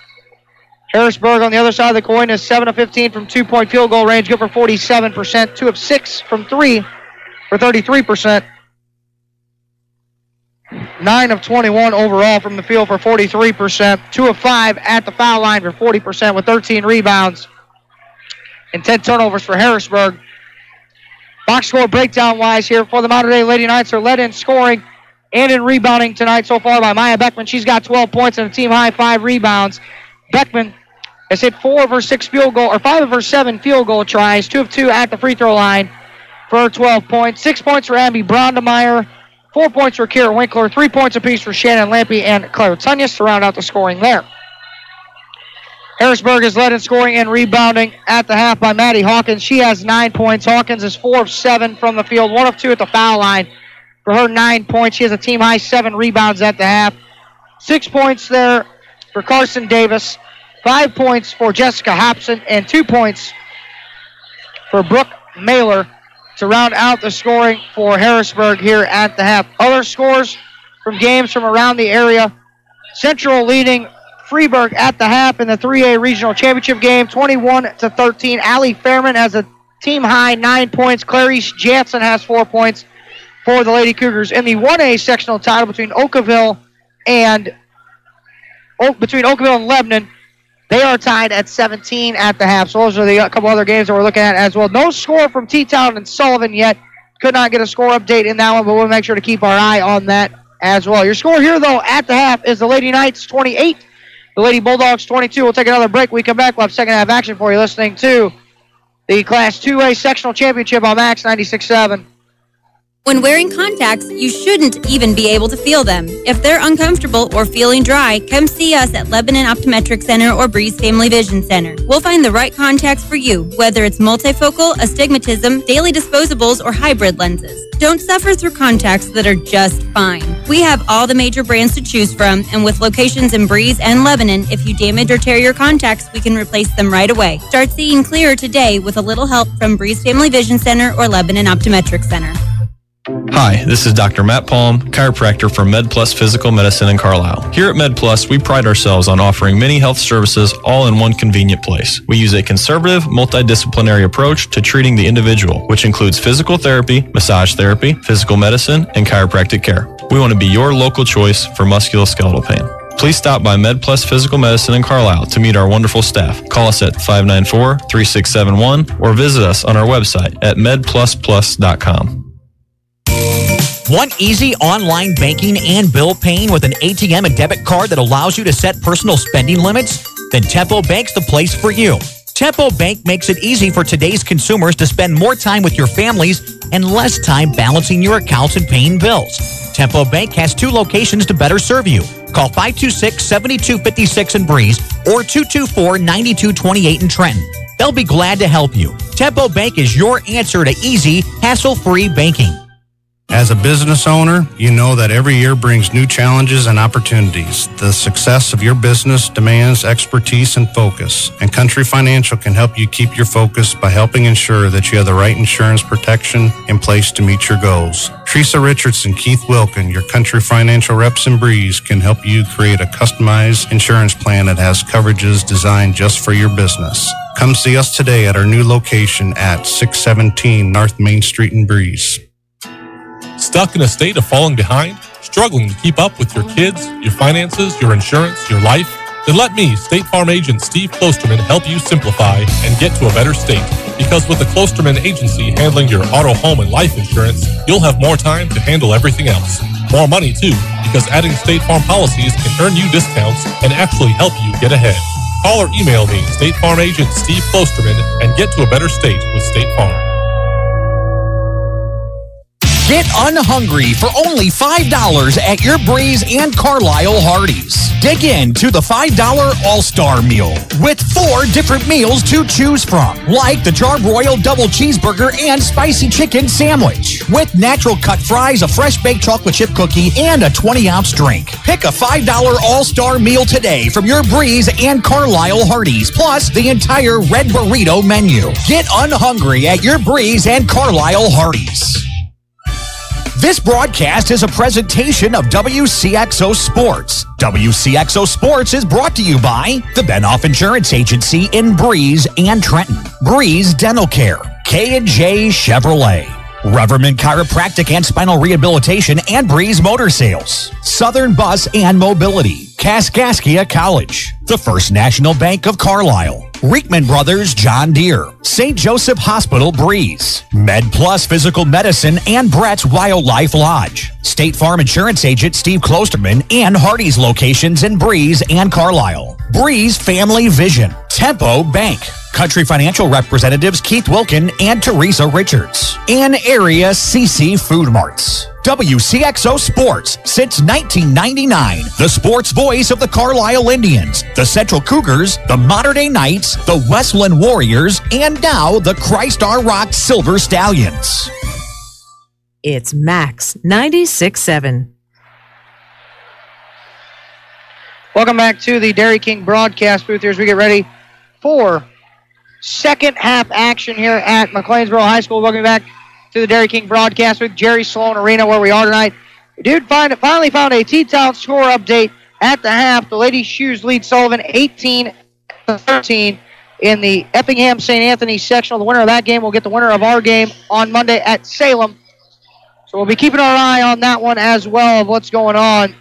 Harrisburg on the other side of the coin is 7 of 15 from two-point field goal range. Good for 47%. 2 of 6 from 3 for 33%. 9 of 21 overall from the field for 43%. 2 of 5 at the foul line for 40% with 13 rebounds and 10 turnovers for Harrisburg. Box score breakdown-wise here for the Modern Day Lady Knights are led in scoring and in rebounding tonight so far by Maya Beckman. She's got 12 points and a team-high 5 rebounds. Beckman has hit 4 of her 6 field goal, or 5 of her 7 field goal tries. 2 of 2 at the free throw line for her 12 points. 6 points for Abby Brondemeyer. 4 points for Kira Winkler, 3 points apiece for Shannon Lampy and Claire Tunyas to round out the scoring there. Harrisburg is led in scoring and rebounding at the half by Maddie Hawkins. She has 9 points. Hawkins is 4 of 7 from the field, 1 of 2 at the foul line for her 9 points. She has a team-high 7 rebounds at the half. 6 points there for Carson Davis, 5 points for Jessica Hobson, and 2 points for Brooke Mailer to round out the scoring for Harrisburg here at the half. Other scores from games from around the area. Central leading Freeburg at the half in the 3A Regional Championship game, 21-13. Allie Fairman has a team-high 9 points. Clarice Jansen has 4 points for the Lady Cougars. In the 1A sectional title between Oakville and Lebanon, they are tied at 17 at the half. So those are the couple other games that we're looking at as well. No score from T-Town and Sullivan yet. Could not get a score update in that one, but we'll make sure to keep our eye on that as well. Your score here, though, at the half is the Lady Knights 28, the Lady Bulldogs 22. We'll take another break. We come back. We'll have second half action for you listening to the Class 2A Sectional Championship on Max 96.7. When wearing contacts, you shouldn't even be able to feel them. If they're uncomfortable or feeling dry, come see us at Lebanon Optometric Center or Breeze Family Vision Center. We'll find the right contacts for you, whether it's multifocal, astigmatism, daily disposables, or hybrid lenses. Don't suffer through contacts that are just fine. We have all the major brands to choose from, and with locations in Breeze and Lebanon, if you damage or tear your contacts, we can replace them right away. Start seeing clearer today with a little help from Breeze Family Vision Center or Lebanon Optometric Center. Hi, this is Dr. Matt Palm, chiropractor for MedPlus Physical Medicine in Carlisle. Here at MedPlus, we pride ourselves on offering many health services all in one convenient place. We use a conservative, multidisciplinary approach to treating the individual, which includes physical therapy, massage therapy, physical medicine, and chiropractic care. We want to be your local choice for musculoskeletal pain. Please stop by MedPlus Physical Medicine in Carlisle to meet our wonderful staff. Call us at 594-3671 or visit us on our website at medplusplus.com. Want easy online banking and bill paying with an ATM and debit card that allows you to set personal spending limits? Then Tempo Bank's the place for you. Tempo Bank makes it easy for today's consumers to spend more time with your families and less time balancing your accounts and paying bills. Tempo Bank has 2 locations to better serve you. Call 526-7256 in Breeze or 224-9228 in Trenton. They'll be glad to help you. Tempo Bank is your answer to easy, hassle-free banking. As a business owner, you know that every year brings new challenges and opportunities. The success of your business demands expertise and focus, and Country Financial can help you keep your focus by helping ensure that you have the right insurance protection in place to meet your goals. Teresa Richardson, Keith Wilkin, your Country Financial reps in Breeze can help you create a customized insurance plan that has coverages designed just for your business. Come see us today at our new location at 617 North Main Street in Breeze. Stuck in a state of falling behind? Struggling to keep up with your kids, your finances, your insurance, your life? Then let me, State Farm agent Steve Klosterman, help you simplify and get to a better state. Because with the Klosterman Agency handling your auto, home, and life insurance, you'll have more time to handle everything else. More money, too, because adding State Farm policies can earn you discounts and actually help you get ahead. Call or email me, State Farm agent Steve Klosterman, and get to a better state with State Farm. Get unhungry for only $5 at your Breeze and Carlisle Hardee's. Dig into the $5 All-Star Meal with 4 different meals to choose from, like the Charbroiled Double Cheeseburger and Spicy Chicken Sandwich, with natural cut fries, a fresh baked chocolate chip cookie, and a 20-ounce drink. Pick a $5 All-Star Meal today from your Breeze and Carlisle Hardee's, plus the entire Red Burrito menu. Get unhungry at your Breeze and Carlisle Hardee's. This broadcast is a presentation of WCXO Sports. WCXO Sports is brought to you by the Benoff Insurance Agency in Breeze and Trenton, Breeze Dental Care, K&J Chevrolet, Reverman Chiropractic and Spinal Rehabilitation and Breeze Motor Sales, Southern Bus and Mobility, Kaskaskia College, the First National Bank of Carlisle, Reekman Brothers John Deere, St. Joseph Hospital Breeze, MedPlus Physical Medicine and Brett's Wildlife Lodge, State Farm Insurance Agent Steve Klosterman and Hardee's locations in Breeze and Carlisle, Breeze Family Vision, Tempo Bank, Country Financial representatives Keith Wilkin and Teresa Richards, and Area CC Food Marts. WCXO Sports since 1999. The sports voice of the Carlisle Indians, the Central Cougars, the Mater Dei Knights, the Westland Warriors, and now the Christ Our Rock Silver Stallions. It's Max 96.7. Welcome back to the Dairy King broadcast booth here as we get ready for second half action here at McLeansboro High School. Welcome back to the Dairy King broadcast with Jerry Sloan Arena where we are tonight. We finally found a T-Town score update at the half. The Lady Shoes lead Sullivan 18-13 in the Effingham St. Anthony sectional. The winner of that game will get the winner of our game on Monday at Salem. So we'll be keeping our eye on that one as well of what's going on.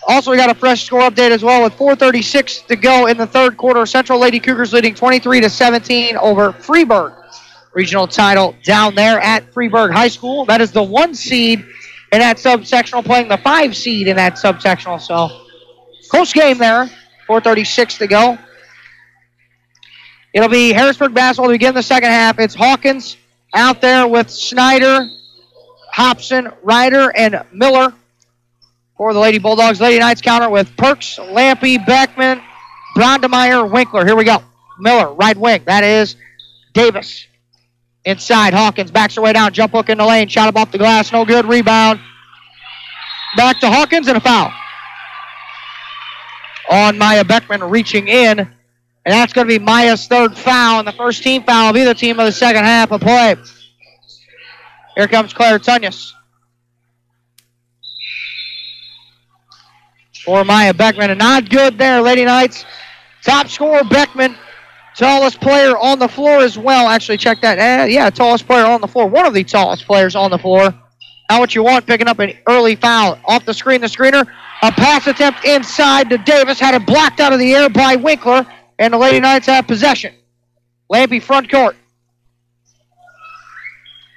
Also, we got a fresh score update as well with 4:36 to go in the third quarter. Central Lady Cougars leading 23-17 over Freeburg. Regional title down there at Freeburg High School. That is the 1 seed in that subsectional playing the 5 seed in that subsectional. So, close game there. 4:36 to go. It'll be Harrisburg basketball to begin the second half. It's Hawkins out there with Snyder, Hobson, Ryder, and Miller for the Lady Bulldogs. Lady Knights counter with Perks, Lampy, Beckman, Brondemeyer, Winkler. Here we go. Miller, right wing. That is Davis. Inside, Hawkins backs her way down. Jump hook in the lane. Shot up off the glass. No good. Rebound. Back to Hawkins and a foul. On Maya Beckman reaching in. And that's going to be Maya's third foul. And the first team foul of either team of the second half of play. Here comes Claire Tunyas. For Maya Beckman. And not good there, Lady Knights. Top scorer, Beckman. Tallest player on the floor as well. Actually, check that. Yeah, tallest player on the floor. One of the tallest players on the floor. Now what you want, picking up an early foul. Off the screen, the screener. A pass attempt inside to Davis. Had it blocked out of the air by Winkler. And the Lady Knights have possession. Lampy front court.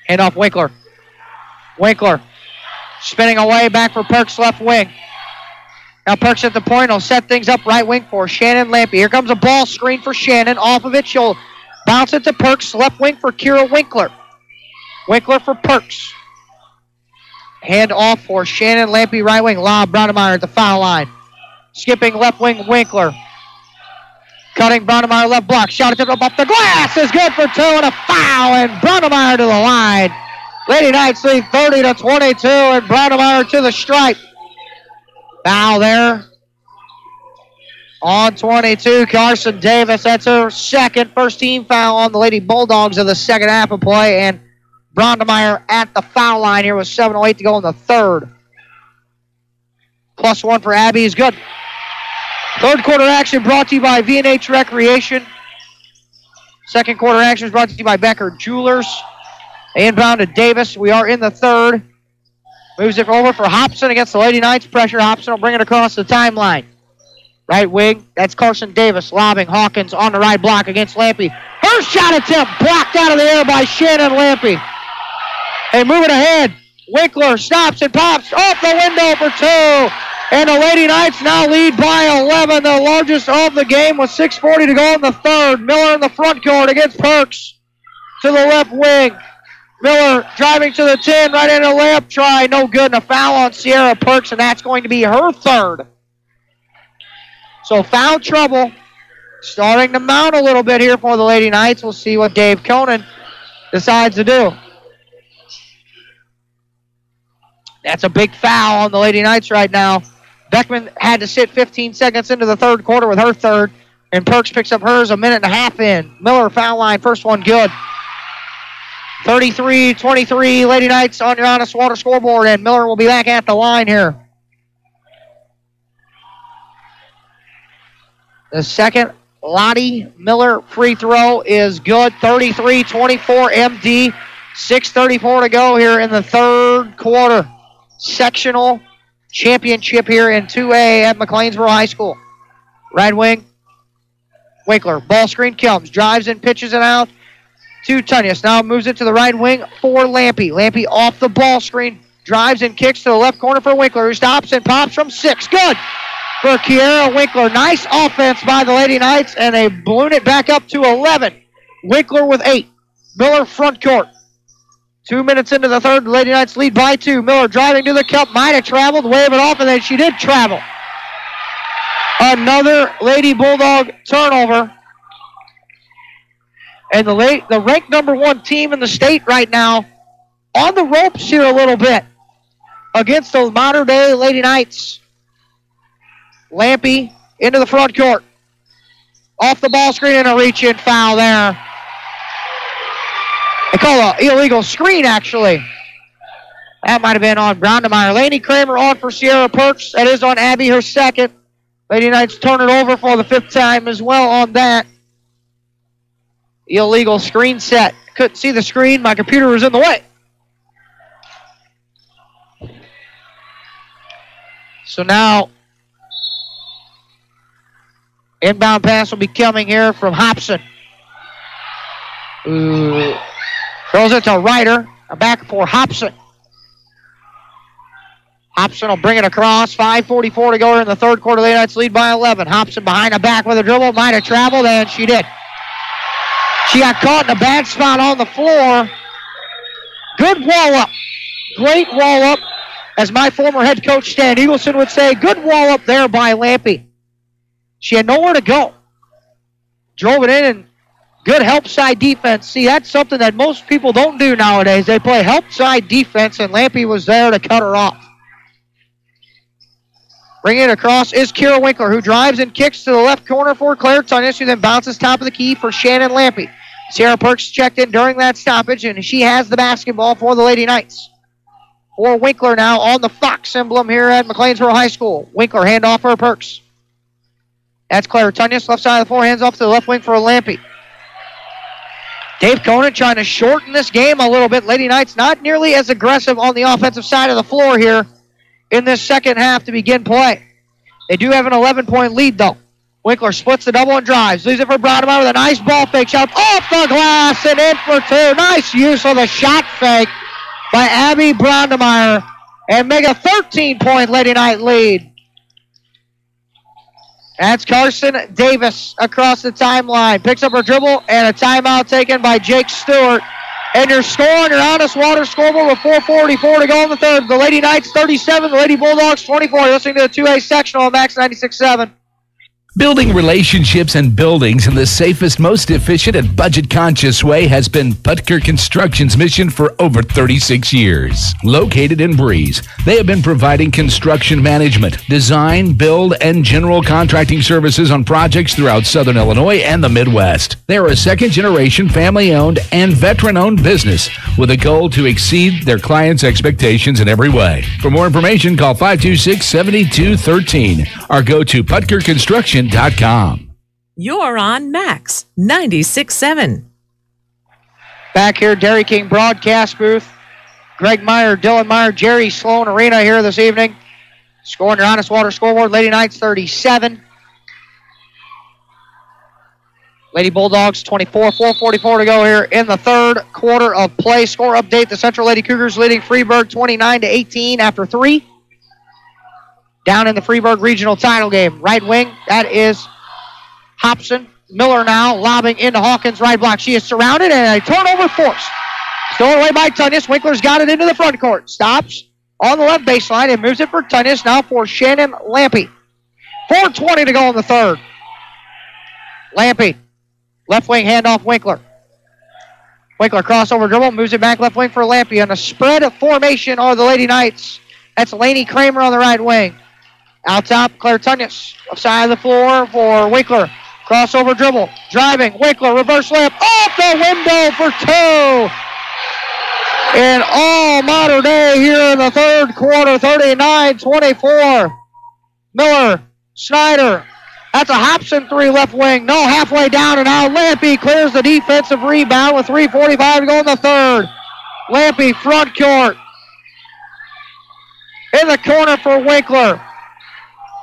Hand off Winkler. Winkler spinning away, back for Perks left wing. Now Perks at the point. He'll set things up right wing for Shannon Lampy. Here comes a ball screen for Shannon. Off of it, she'll bounce it to Perks. Left wing for Kira Winkler. Winkler for Perks. Hand off for Shannon Lampy, right wing. Lob, Brondemeyer at the foul line. Skipping left wing, Winkler. Cutting Brondemeyer left block. Shot it up off the glass. Is good for two and a foul. And Brondemeyer to the line. Lady Knights lead 30-22 and Brondemeyer to the stripe. Foul there. On 22, Carson Davis. That's her second first team foul on the Lady Bulldogs of the second half of play. And Brondemeyer at the foul line here with 7:08 to go in the third. +1 for Abby is good. Third quarter action brought to you by V&H Recreation. Second quarter action is brought to you by Becker Jewelers. Inbound to Davis. We are in the third. Moves it over for Hobson against the Lady Knights. Pressure. Hobson will bring it across the timeline. Right wing. That's Carson Davis lobbing Hawkins on the right block against Lampy. Her shot attempt blocked out of the air by Shannon Lampy. Hey, moving ahead. Winkler stops and pops off the window for two. And the Lady Knights now lead by 11, the largest of the game with 6:40 to go in the third. Miller in the front court against Perks to the left wing. Miller driving to the 10, right into the layup try. No good, and a foul on Sierra Perks, and that's going to be her third. So foul trouble starting to mount a little bit here for the Lady Knights. We'll see what Dave Conan decides to do. That's a big foul on the Lady Knights right now. Beckman had to sit 15 seconds into the third quarter with her third, and Perks picks up hers a minute and a half in. Miller foul line, first one good. 33-23, Lady Knights on your Honest Water scoreboard, and Miller will be back at the line here. The second Lottie Miller free throw is good. 33-24 MD. 6:34 to go here in the third quarter. Sectional championship here in 2A at McLeansboro High School. Right wing, Winkler. Ball screen comes, drives and pitches it out to Tunyas. Now moves it to the right wing for Lampy. Lampy off the ball screen, drives and kicks to the left corner for Winkler, who stops and pops from 6. Good for Kiera Winkler. Nice offense by the Lady Knights, and they balloon it back up to 11. Winkler with 8. Miller front court. 2 minutes into the third, the Lady Knights lead by 2. Miller driving to the cup, might have traveled, wave it off, and then she did travel. Another Lady Bulldog turnover. And the ranked #1 team in the state right now on the ropes here a little bit against the modern-day Lady Knights. Lampy into the front court. Off the ball screen and a reach-in foul there. They call an illegal screen, actually. That might have been on Brondemeyer. Laney Kramer on for Sierra Perks. That is on Abby, her second. Lady Knights turn it over for the 5th time as well on that. Illegal screen set. Couldn't see the screen. My computer was in the way. So now, inbound pass will be coming here from Hobson. Throws it to Ryder. Back for Hobson. Hobson will bring it across. 5:44 to go here in the third quarter. Lady Knights lead by 11. Hobson behind the back with a dribble. Might have traveled, and she did. She got caught in a bad spot on the floor. Good wall up Great wall up, as my former head coach Stan Eagleson would say. Good wall up there by Lampy. She had nowhere to go. Drove it in, and good help side defense. See, that's something that most people don't do nowadays. They play help side defense, and Lampy was there to cut her off. Bringing it across is Kira Winkler, who drives and kicks to the left corner for Claire Tunis, who then bounces top of the key for Shannon Lampy. Sierra Perks checked in during that stoppage, and she has the basketball for the Lady Knights. For Winkler now on the Fox emblem here at McLeansboro High School. Winkler handoff for Perks. That's Claire Tunis, left side of the floor, hands off to the left wing for Lampy. Dave Conant trying to shorten this game a little bit. Lady Knights not nearly as aggressive on the offensive side of the floor here in this second half to begin play. They do have an 11-point lead, though. Winkler splits the double and drives. Leaves it for Brodemeyer with a nice ball fake shot off the glass and in for two. Nice use of the shot fake by Abby Brodemeyer and make a 13-point Lady Knight lead. That's Carson Davis across the timeline. Picks up her dribble and a timeout taken by Jake Stewart. And your score on your Honest Water scoreboard with 4:44 to go in the third. The Lady Knights 37, the Lady Bulldogs 24. You're listening to the 2A sectional on Max 96.7. Building relationships and buildings in the safest, most efficient, and budget-conscious way has been Putker Construction's mission for over 36 years. Located in Breeze, they have been providing construction management, design, build, and general contracting services on projects throughout Southern Illinois and the Midwest. They are a second-generation, family-owned, and veteran-owned business with a goal to exceed their clients' expectations in every way. For more information, call 526-7213 or go to PutkerConstruction.com. You're on Max 96.7. Back here, Dairy King broadcast booth. Greg Meyer, Dylan Meyer, Jerry Sloan Arena here this evening. Scoring your Honest Water scoreboard, Lady Knights 37. Lady Bulldogs 24, 4:44 to go here in the third quarter of play. Score update, the Central Lady Cougars leading Freeburg 29-18 after 3. Down in the Freeburg Regional title game. Right wing, that is Hobson. Miller now lobbing into Hawkins' right block. She is surrounded and a turnover forced. Stolen away by Tunis. Winkler's got it into the front court. Stops on the left baseline and moves it for Tunis. Now for Shannon Lampy. 4:20 to go in the third. Lampy, left wing handoff Winkler. Winkler crossover dribble, moves it back left wing for Lampy. On a spread of formation are the Lady Knights. That's Lainey Kramer on the right wing. Out top, Claire Tunis. Left side of the floor for Winkler. Crossover dribble. Driving. Winkler, reverse layup. Off the window for two. In all modern day here in the third quarter, 39-24. Miller, Snyder. That's a Hobson three left wing. No, halfway down and out. Lampy clears the defensive rebound with 3:45 to go in the third. Lampy, front court. In the corner for Winkler.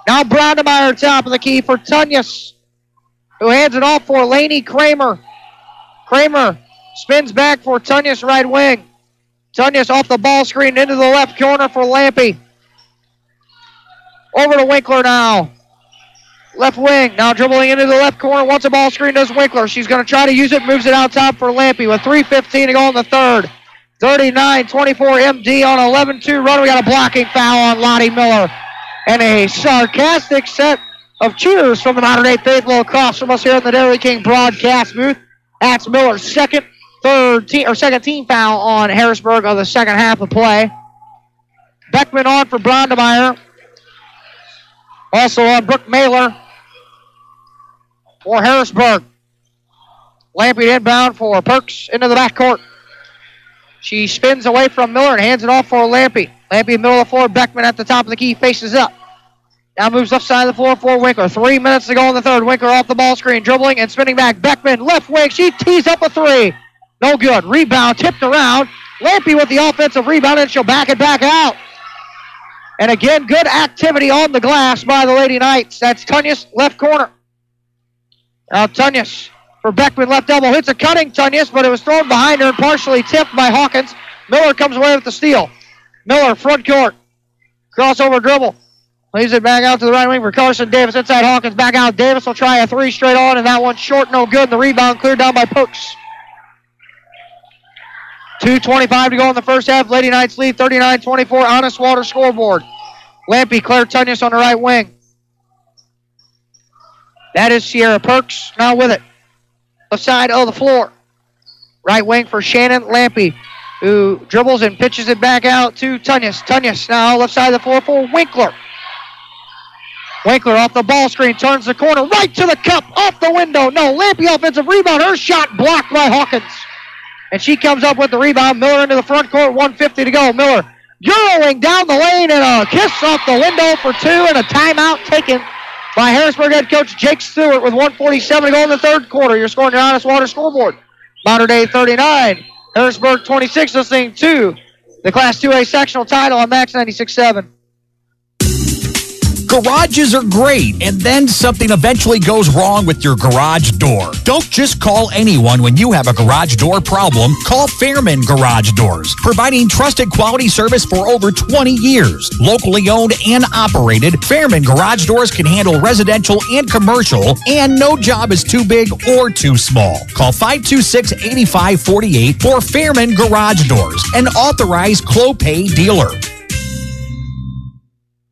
Now Brodemeyer top of the key for Tunis, who hands it off for Lainey Kramer. Kramer spins back for Tunis right wing. Tunis off the ball screen into the left corner for Lampy. Over to Winkler now. Left wing, now dribbling into the left corner. Once a ball screen does Winkler. She's going to try to use it, moves it out top for Lampy with 3:15 to go in the third. 39-24 MD on 11-2 run. We got a blocking foul on Lottie Miller. And a sarcastic set of cheers from the Modern Day Faithful across from us here in the Dairy King broadcast booth. That's Miller's second team foul on Harrisburg of the second half of play. Beckman on for Brodemeyer. Also on Brooke Mailer for Harrisburg. Lampy inbound for Perks into the backcourt. She spins away from Miller and hands it off for Lampy. Lampy middle of the floor. Beckman at the top of the key faces up. Now moves left side of the floor for Winkler. 3 minutes to go in the third. Winkler off the ball screen, dribbling and spinning back. Beckman left wing. She tees up a three. No good. Rebound tipped around. Lampy with the offensive rebound, and she'll back it back out. And again, good activity on the glass by the Lady Knights. That's Tunis, left corner. Now Tunis for Beckman, left elbow. Hits a cutting Tunis, but it was thrown behind her and partially tipped by Hawkins. Miller comes away with the steal. Miller, front court. Crossover dribble. Leaves it back out to the right wing for Carson Davis. Inside Hawkins, back out. Davis will try a three straight on, and that one's short, no good. And the rebound cleared down by Perks. 2:25 to go in the first half. Lady Knights lead 39-24. Honest Water scoreboard. Lampy, Claire Tunyas on the right wing. That is Sierra Perks now with it. Left side of the floor. Right wing for Shannon Lampy, who dribbles and pitches it back out to Tunyas. Tunyas now left side of the floor for Winkler. Winkler off the ball screen, turns the corner, right to the cup, off the window. No, Lampy offensive rebound. Her shot blocked by Hawkins. And she comes up with the rebound. Miller into the front court, 1:50 to go. Miller Euroing down the lane and a kiss off the window for two and a timeout taken by Harrisburg head coach Jake Stewart with 1:47 to go in the third quarter. You're scoring your Honest Water scoreboard. Mater Dei 39, Harrisburg 26, listening to the Class 2A sectional title on Max 96.7. Garages are great, and then something eventually goes wrong with your garage door. Don't just call anyone when you have a garage door problem. Call Fairman Garage Doors, providing trusted quality service for over 20 years. Locally owned and operated, Fairman Garage Doors can handle residential and commercial, and no job is too big or too small. Call 526-8548 for Fairman Garage Doors, an authorized Clopay dealer.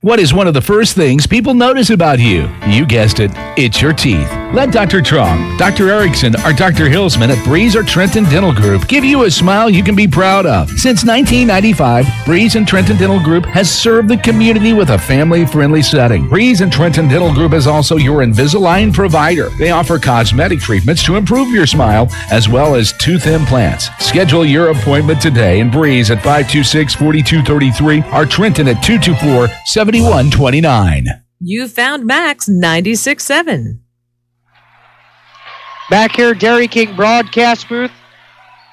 What is one of the first things people notice about you? You guessed it, it's your teeth. Let Dr. Trong, Dr. Erickson, or Dr. Hilsman at Breeze or Trenton Dental Group give you a smile you can be proud of. Since 1995, Breeze and Trenton Dental Group has served the community with a family-friendly setting. Breeze and Trenton Dental Group is also your Invisalign provider. They offer cosmetic treatments to improve your smile, as well as tooth implants. Schedule your appointment today in Breeze at 526-4233 or Trenton at 224-7129. You found Max 96.7. Back here, Dairy King broadcast booth.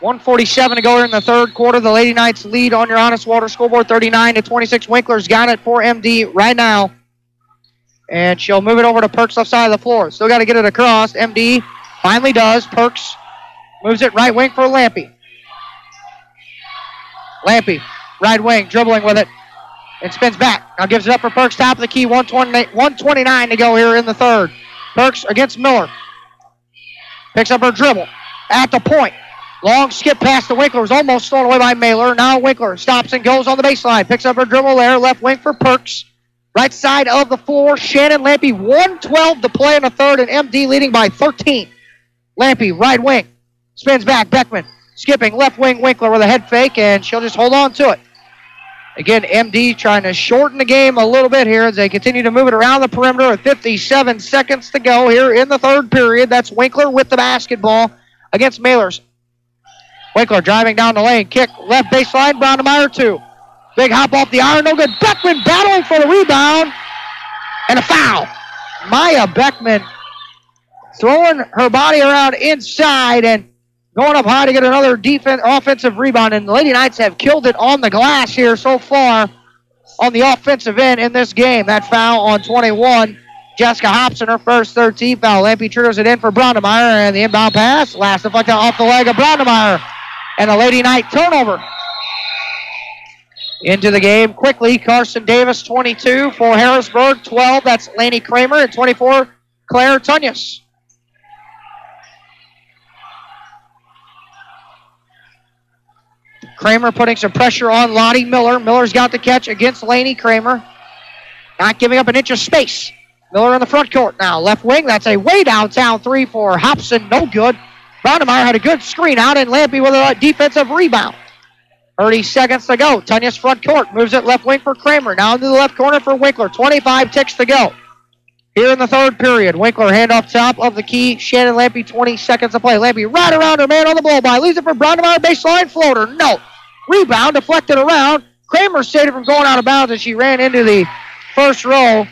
1:47 to go here in the third quarter. The Lady Knights lead on your Honest Water scoreboard, 39-26. Winkler's got it for MD right now. And she'll move it over to Perks left side of the floor. Still got to get it across. MD finally does. Perks moves it right wing for Lampy. Lampy, right wing, dribbling with it. And spins back. Now gives it up for Perks, top of the key. 1:29 to go here in the third. Perks against Miller. Picks up her dribble at the point. Long skip past the Winkler. Was almost stolen away by Mailer. Now Winkler stops and goes on the baseline. Picks up her dribble there. Left wing for Perks. Right side of the floor. Shannon Lampy. 1:12 to play in the third, and MD leading by 13. Lampy, right wing. Spins back. Beckman skipping. Left wing Winkler with a head fake, and she'll just hold on to it. Again, MD trying to shorten the game a little bit here as they continue to move it around the perimeter with 57 seconds to go here in the third period. That's Winkler with the basketball against Mailers. Winkler driving down the lane. Kick left baseline. Brownemeyer two. Big hop off the iron. No good. Beckman battling for the rebound. And a foul. Maya Beckman throwing her body around inside and going up high to get another offensive rebound, and the Lady Knights have killed it on the glass here so far on the offensive end in this game. That foul on 21. Jessica Hobson, her first 13 foul. Lampy triggers it in for Brownemeyer, and the inbound pass. Last deflected off the leg of Brownemeyer. And a Lady Knight turnover. Into the game quickly, Carson Davis, 22 for Harrisburg. 12, that's Laney Kramer, and 24, Claire Tunyas. Kramer putting some pressure on Lottie Miller. Miller's got the catch against Laney Kramer. Not giving up an inch of space. Miller in the front court now. Left wing, that's a way downtown three for Hobson. No good. Brownemeyer had a good screen out, and Lampy with a defensive rebound. 30 seconds to go. Tunyas front court. Moves it left wing for Kramer. Now into the left corner for Winkler. 25 ticks to go. Here in the third period, Winkler handoff top of the key. Shannon Lampy, 20 seconds to play. Lampy right around her man on the blow by. Leaves it for Brownemeyer, baseline floater. No. Rebound deflected around. Kramer saved it from going out of bounds as she ran into the first row.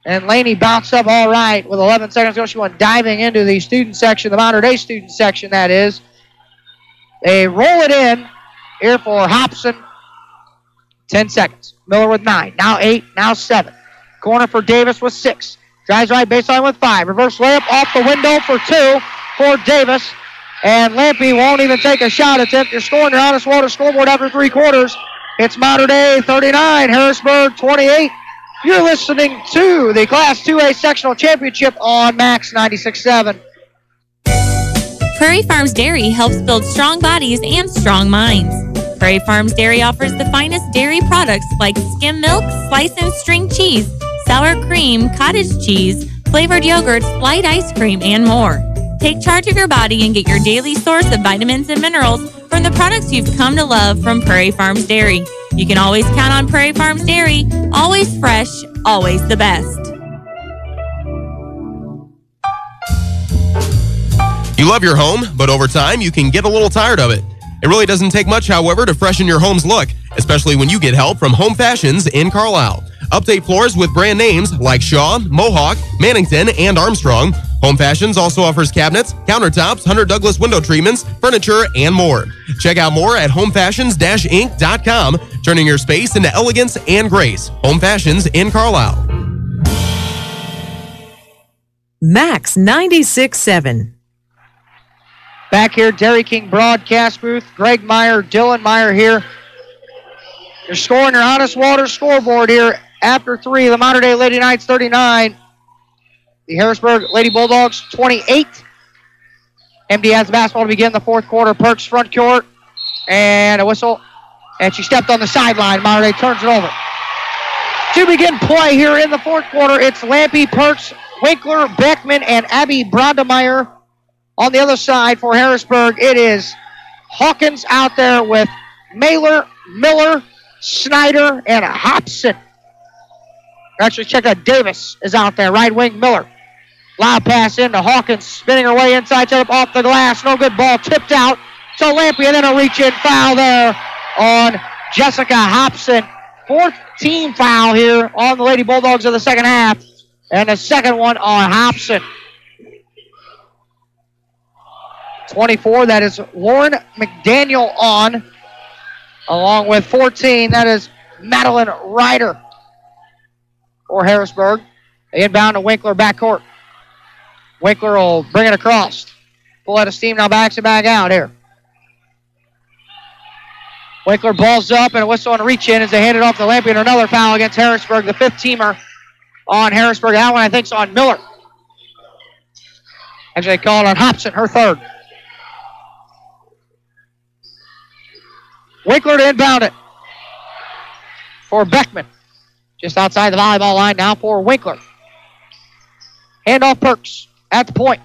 And Laney bounced up all right with 11 seconds to go. She went diving into the student section, the Mater Dei student section, that is. They roll it in here for Hobson. 10 seconds. Miller with 9. Now 8. Now 7. Corner for Davis with 6. Drives right baseline with 5. Reverse layup off the window for 2 for Davis. And Lampy won't even take a shot attempt. You're scoring your Honest Water scoreboard after 3 quarters. It's Mater Dei 39, Harrisburg 28. You're listening to the Class 2A Sectional Championship on Max 96.7. Prairie Farms Dairy helps build strong bodies and strong minds. Prairie Farms Dairy offers the finest dairy products like skim milk, slice and string cheese, sour cream, cottage cheese, flavored yogurts, light ice cream, and more. Take charge of your body and get your daily source of vitamins and minerals from the products you've come to love from Prairie Farms Dairy. You can always count on Prairie Farms Dairy. Always fresh, always the best. You love your home, but over time, you can get a little tired of it. It really doesn't take much, however, to freshen your home's look, especially when you get help from Home Fashions in Carlisle. Update floors with brand names like Shaw, Mohawk, Mannington, and Armstrong. Home Fashions also offers cabinets, countertops, Hunter Douglas window treatments, furniture, and more. Check out more at homefashions-inc.com, turning your space into elegance and grace. Home Fashions in Carlisle. Max 96.7. Back here, Dairy King broadcast booth. Greg Meyer, Dylan Meyer here. You're scoring your Honest Water scoreboard here after 3. The Mater Dei Lady Knights 39. The Harrisburg Lady Bulldogs 28. MD has the basketball to begin the fourth quarter. Perks front court. And a whistle. And she stepped on the sideline. Mater Dei turns it over. To begin play here in the fourth quarter, it's Lampy, Perks, Winkler, Beckman, and Abby Brondemeyer. On the other side for Harrisburg, it is Hawkins out there with Mailer, Miller, Snyder, and Hobson. Actually, check out Davis is out there, right wing Miller. Loud pass into Hawkins, spinning her way inside, set up off the glass. No good ball, tipped out to Lampy, and then a reach-in foul there on Jessica Hobson. Fourth team foul here on the Lady Bulldogs of the second half, and the second one on Hobson. 24, that is Lauren McDaniel on, along with 14, that is Madeline Ryder for Harrisburg. They inbound to Winkler backcourt. Winkler will bring it across. Full out of steam, now backs it back out here. Winkler balls up and a whistle and a reach in as they hand it off to Lampy, and another foul against Harrisburg, the fifth teamer on Harrisburg. That one I think is on Miller. Actually, they call it on Hobson, her third. Winkler to inbound it for Beckman. Just outside the volleyball line now for Winkler. Handoff Perks at the point.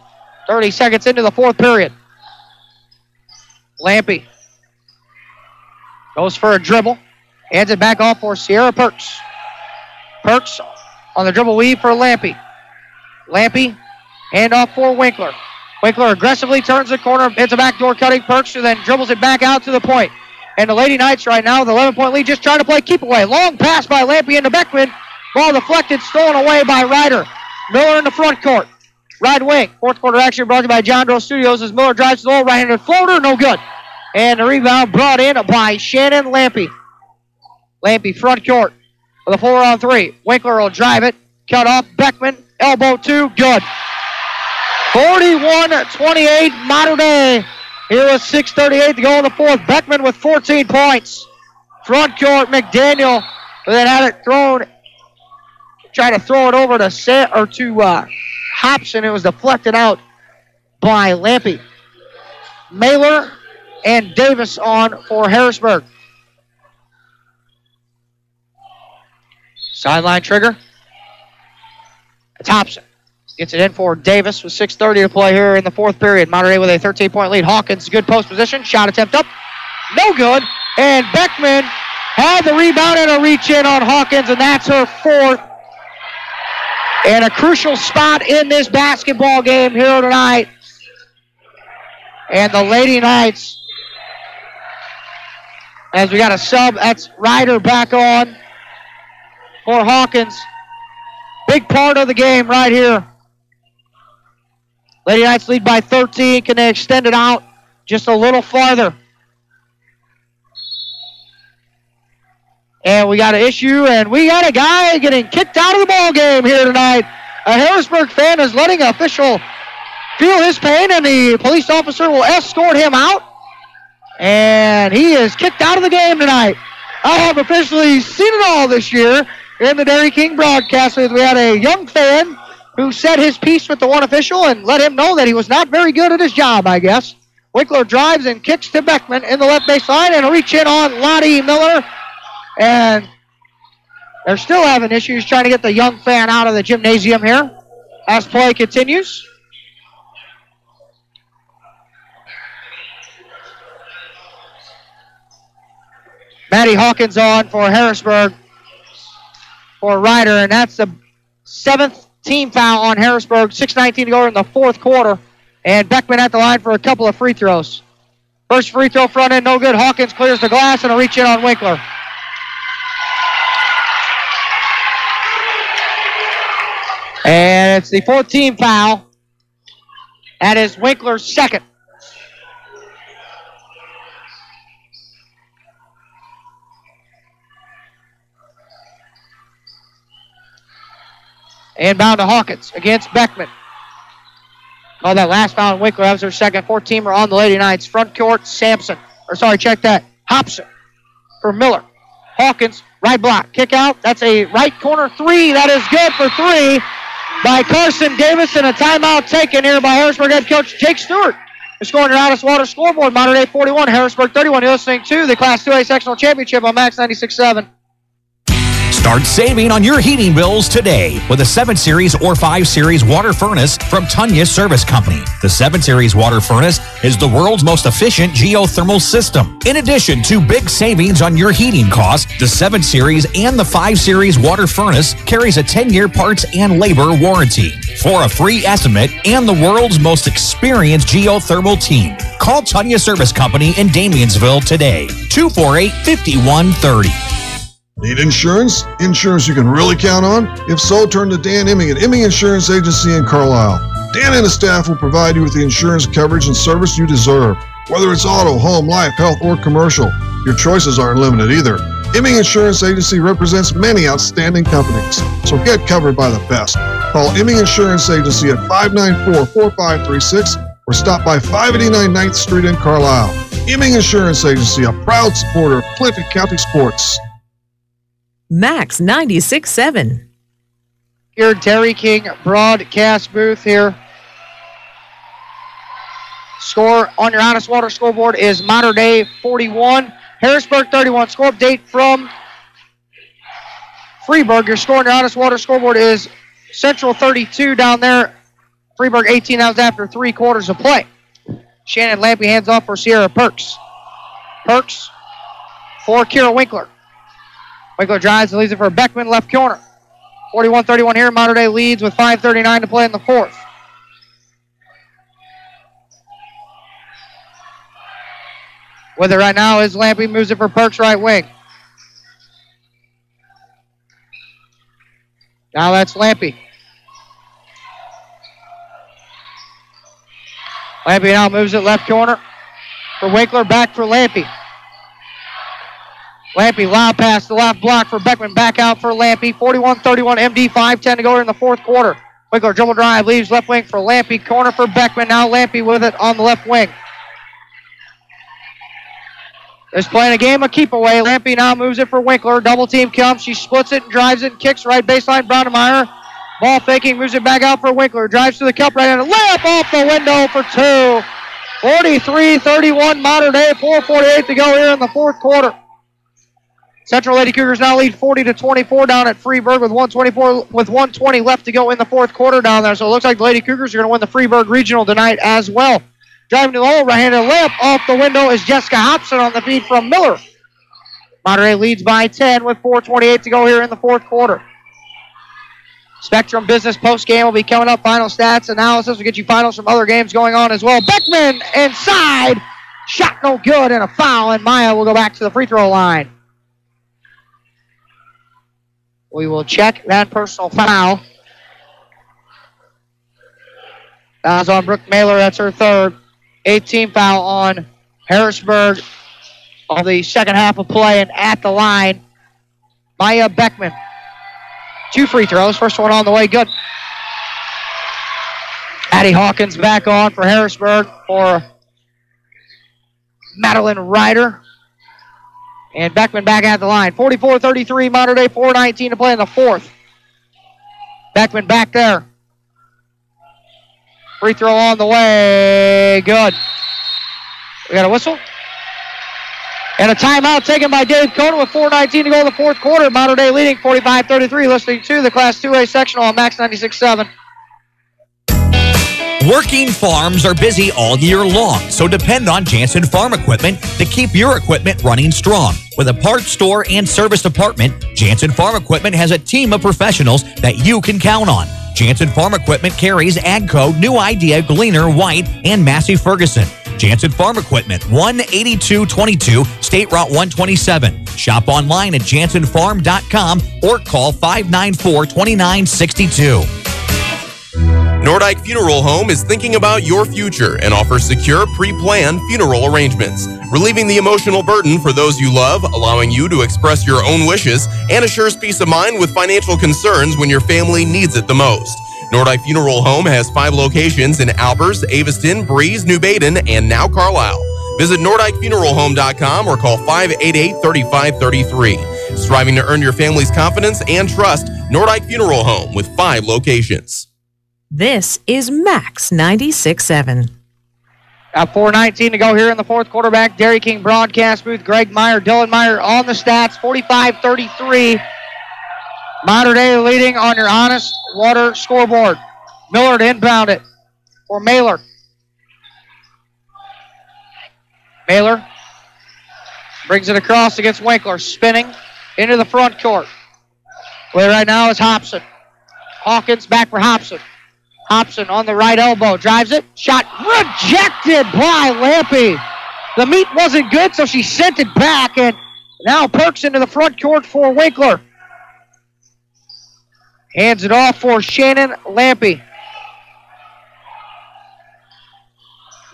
30 seconds into the fourth period. Lampy goes for a dribble. Hands it back off for Sierra Perks. Perks on the dribble weave for Lampy. Lampy, handoff for Winkler. Winkler aggressively turns the corner, hits a backdoor cutting Perks, who then dribbles it back out to the point. And the Lady Knights right now with 11-point lead, just trying to play keep away. Long pass by Lampy into Beckman. Ball deflected, stolen away by Ryder. Miller in the front court. Right wing. Fourth quarter action brought to you by John Doe Studios as Miller drives to the hole. Right-handed floater, no good. And the rebound brought in by Shannon Lampy. Lampy front court with a 4-on-3. Winkler will drive it. Cut off. Beckman, elbow two, good. 41-28 Mater Dei. Here with 6:38 to go in the fourth. Beckman with 14 points. Front court, McDaniel, who then had it thrown, tried to throw it over to Hobson. It was deflected out by Lampy. Mailer and Davis on for Harrisburg. Sideline trigger. It's Hobson. Gets it in for Davis with 6:30 to play here in the fourth period. Mater Dei with a 13-point lead. Hawkins, good post position. Shot attempt up. No good. And Beckman had the rebound and a reach in on Hawkins, and that's her fourth. And a crucial spot in this basketball game here tonight. And the Lady Knights, as we got a sub, that's Ryder back on for Hawkins. Big part of the game right here. Lady Knights lead by 13. Can they extend it out just a little farther? And we got an issue, and we got a guy getting kicked out of the ball game here tonight. A Harrisburg fan is letting an official feel his pain, and the police officer will escort him out. And he is kicked out of the game tonight. I have officially seen it all this year in the Dairy King broadcast. We had a young fan who said his piece with the one official and let him know that he was not very good at his job, I guess. Winkler drives and kicks to Beckman in the left baseline and a reach in on Lottie Miller. And they're still having issues trying to get the young fan out of the gymnasium here as play continues. Maddie Hawkins on for Harrisburg for Ryder, and that's the 7th team foul on Harrisburg. 6:19 to go in the fourth quarter. And Beckman at the line for a couple of free throws. First free throw front end, no good. Hawkins clears the glass and a reach in on Winkler. And it's the 4th team foul. That is Winkler's second. Inbound to Hawkins against Beckman. Oh, that last foul on Winkler, that was their second. 4-teamer on the Lady Knights. Front court, Hobson for Miller. Hawkins, right block, kick out. That's a right corner three. That is good for three by Carson Davis, and a timeout taken here by Harrisburg head coach Jake Stewart. The scoring your Honest Water scoreboard, Modern Day 41, Harrisburg 31. You're listening to the Class 2A Sectional Championship on Max 96.7. Start saving on your heating bills today with a 7 Series or 5 Series water furnace from Tunya Service Company. The 7 Series water furnace is the world's most efficient geothermal system. In addition to big savings on your heating costs, the 7 Series and the 5 Series water furnace carries a 10-year parts and labor warranty. For a free estimate and the world's most experienced geothermal team, call Tunya Service Company in Damiansville today. 248-5130. Need insurance? Insurance you can really count on? If so, turn to Dan Imming at Imming Insurance Agency in Carlisle. Dan and his staff will provide you with the insurance coverage and service you deserve. Whether it's auto, home, life, health, or commercial, your choices aren't limited either. Imming Insurance Agency represents many outstanding companies, so get covered by the best. Call Imming Insurance Agency at 594-4536 or stop by 589 9th Street in Carlisle. Imming Insurance Agency, a proud supporter of Clinton County sports. Max 96.7. Here, Dairy King broadcast booth here. Score on your Honest Water scoreboard is Modern Day 41, Harrisburg 31. Score update from Freeburg. Your score on your Honest Water scoreboard is Central 32 down there. Freeburg 18. That was after 3 quarters of play. Shannon Lampy hands off for Sierra Perks. Perks for Kira Winkler. Winkler drives and leaves it for Beckman, left corner. 41-31 here. Modern Day leads with 5:39 to play in the fourth. With it right now is Lampy, moves it for Perks, right wing. Now that's Lampy. Lampy now moves it left corner for Winkler, back for Lampy. Lampy, loud pass to the left block for Beckman, back out for Lampy. 41-31, MD, 5:10 to go in the fourth quarter. Winkler dribble drive, leaves left wing for Lampy, corner for Beckman. Now Lampy with it on the left wing. Is playing a game of keep away. Lampy now moves it for Winkler. Double team comes. She splits it and drives it and kicks right baseline. Brownemeyer. Ball faking, moves it back out for Winkler. Drives to the cup right hand. Layup off the window for two. 43-31 Modern Day. 4:48 to go here in the fourth quarter. Central Lady Cougars now lead 40-24 down at Freeburg with 120 left to go in the fourth quarter down there. So it looks like the Lady Cougars are going to win the Freeburg Regional tonight as well. Driving to the hole, right-handed layup off the window is Jessica Hobson on the feed from Miller. Monterey leads by 10 with 4:28 to go here in the fourth quarter. Spectrum Business postgame will be coming up. Final stats analysis will get you finals from other games going on as well. Beckman inside. Shot no good and a foul, and Maya will go back to the free throw line. We will check that personal foul. Foul's on Brooke Mailer. That's her third. 8th foul on Harrisburg on the second half of play, and at the line, Maya Beckman. 2 free throws. First one on the way. Good. Addie Hawkins back on for Harrisburg for Madeline Ryder. And Beckman back at the line. 44-33, Modern Day, 4:19 to play in the fourth. Beckman back there. Free throw on the way. Good. We got a whistle. And a timeout taken by Dave Conan with 4:19 to go in the fourth quarter. Mater Dei leading 45-33. Listening to the Class 2A sectional on Max 96.7. Working farms are busy all year long, so depend on Jansen Farm Equipment to keep your equipment running strong. With a parts store and service department, Jansen Farm Equipment has a team of professionals that you can count on. Jansen Farm Equipment carries AGCO, New Idea, Gleaner, White, and Massey Ferguson. Jansen Farm Equipment, 18222 State Route 127. Shop online at jansenfarm.com or call 594-2962. Nordyke Funeral Home is thinking about your future and offers secure, pre-planned funeral arrangements, relieving the emotional burden for those you love, allowing you to express your own wishes, and assures peace of mind with financial concerns when your family needs it the most. Nordyke Funeral Home has 5 locations in Albers, Aveston, Breeze, New Baden, and now Carlisle. Visit NordykeFuneralHome.com or call 588-3533. Striving to earn your family's confidence and trust, Nordyke Funeral Home with 5 locations. This is Max 96.7. Got 4:19 to go here in the fourth quarter. Back Dairy King broadcast booth. Greg Meyer, Dylan Meyer on the stats. 45-33. Mater Dei leading on your Honest Water scoreboard. Miller to inbound it for Mailer. Mailer brings it across against Winkler. Spinning into the front court. Play right now is Hobson. Hawkins back for Hobson. Hobson on the right elbow. Drives it. Shot rejected by Lampy. The meat wasn't good, so she sent it back. And now Perks into the front court for Winkler. Hands it off for Shannon Lampy.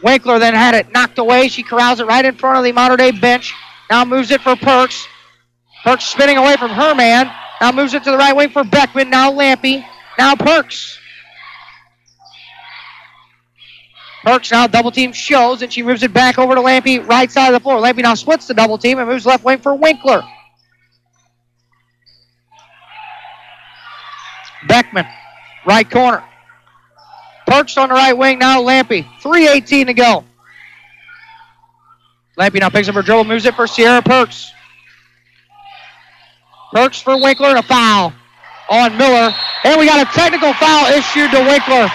Winkler then had it knocked away. She corrals it right in front of the Mater Dei bench. Now moves it for Perks. Perks spinning away from her man. Now moves it to the right wing for Beckman. Now Lampy. Now Perks. Perks now double team shows, and she moves it back over to Lampy, right side of the floor. Lampy now splits the double team and moves left wing for Winkler. Beckman, right corner. Perks on the right wing, now Lampy. 3:18 to go. Lampy now picks up her dribble, moves it for Sierra Perks. Perks for Winkler, and a foul on Miller. And we got a technical foul issued to Winkler.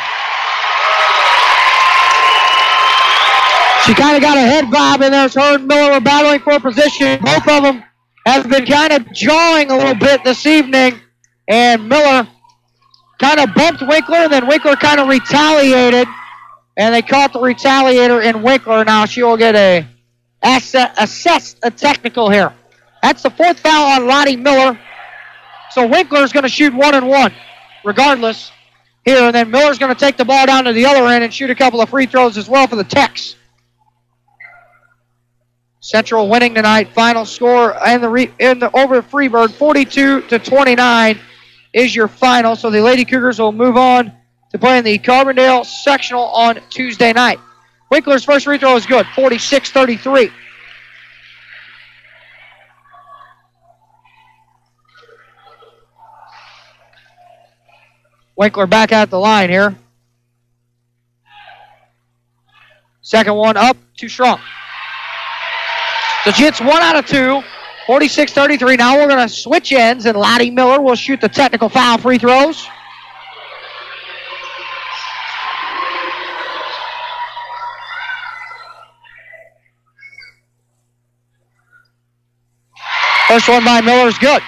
She kind of got a head bob, and there's her and Miller were battling for position. Both of them have been kind of jawing a little bit this evening, and Miller kind of bumped Winkler, and then Winkler kind of retaliated, and they caught the retaliator in Winkler. Now she will get assessed a technical here. That's the 4th foul on Lottie Miller. So Winkler's going to shoot 1-1 regardless here, and then Miller's going to take the ball down to the other end and shoot a couple of free throws as well for the Tex. Central winning tonight. Final score over Freeburg, 42-29 is your final. So the Lady Cougars will move on to play in the Carbondale sectional on Tuesday night. Winkler's first free throw is good, 46-33. Winkler back at the line here. Second one up, too strong. So she hits 1 out of 2, 46-33. Now we're going to switch ends, and Lottie Miller will shoot the technical foul free throws. First one by Miller is good.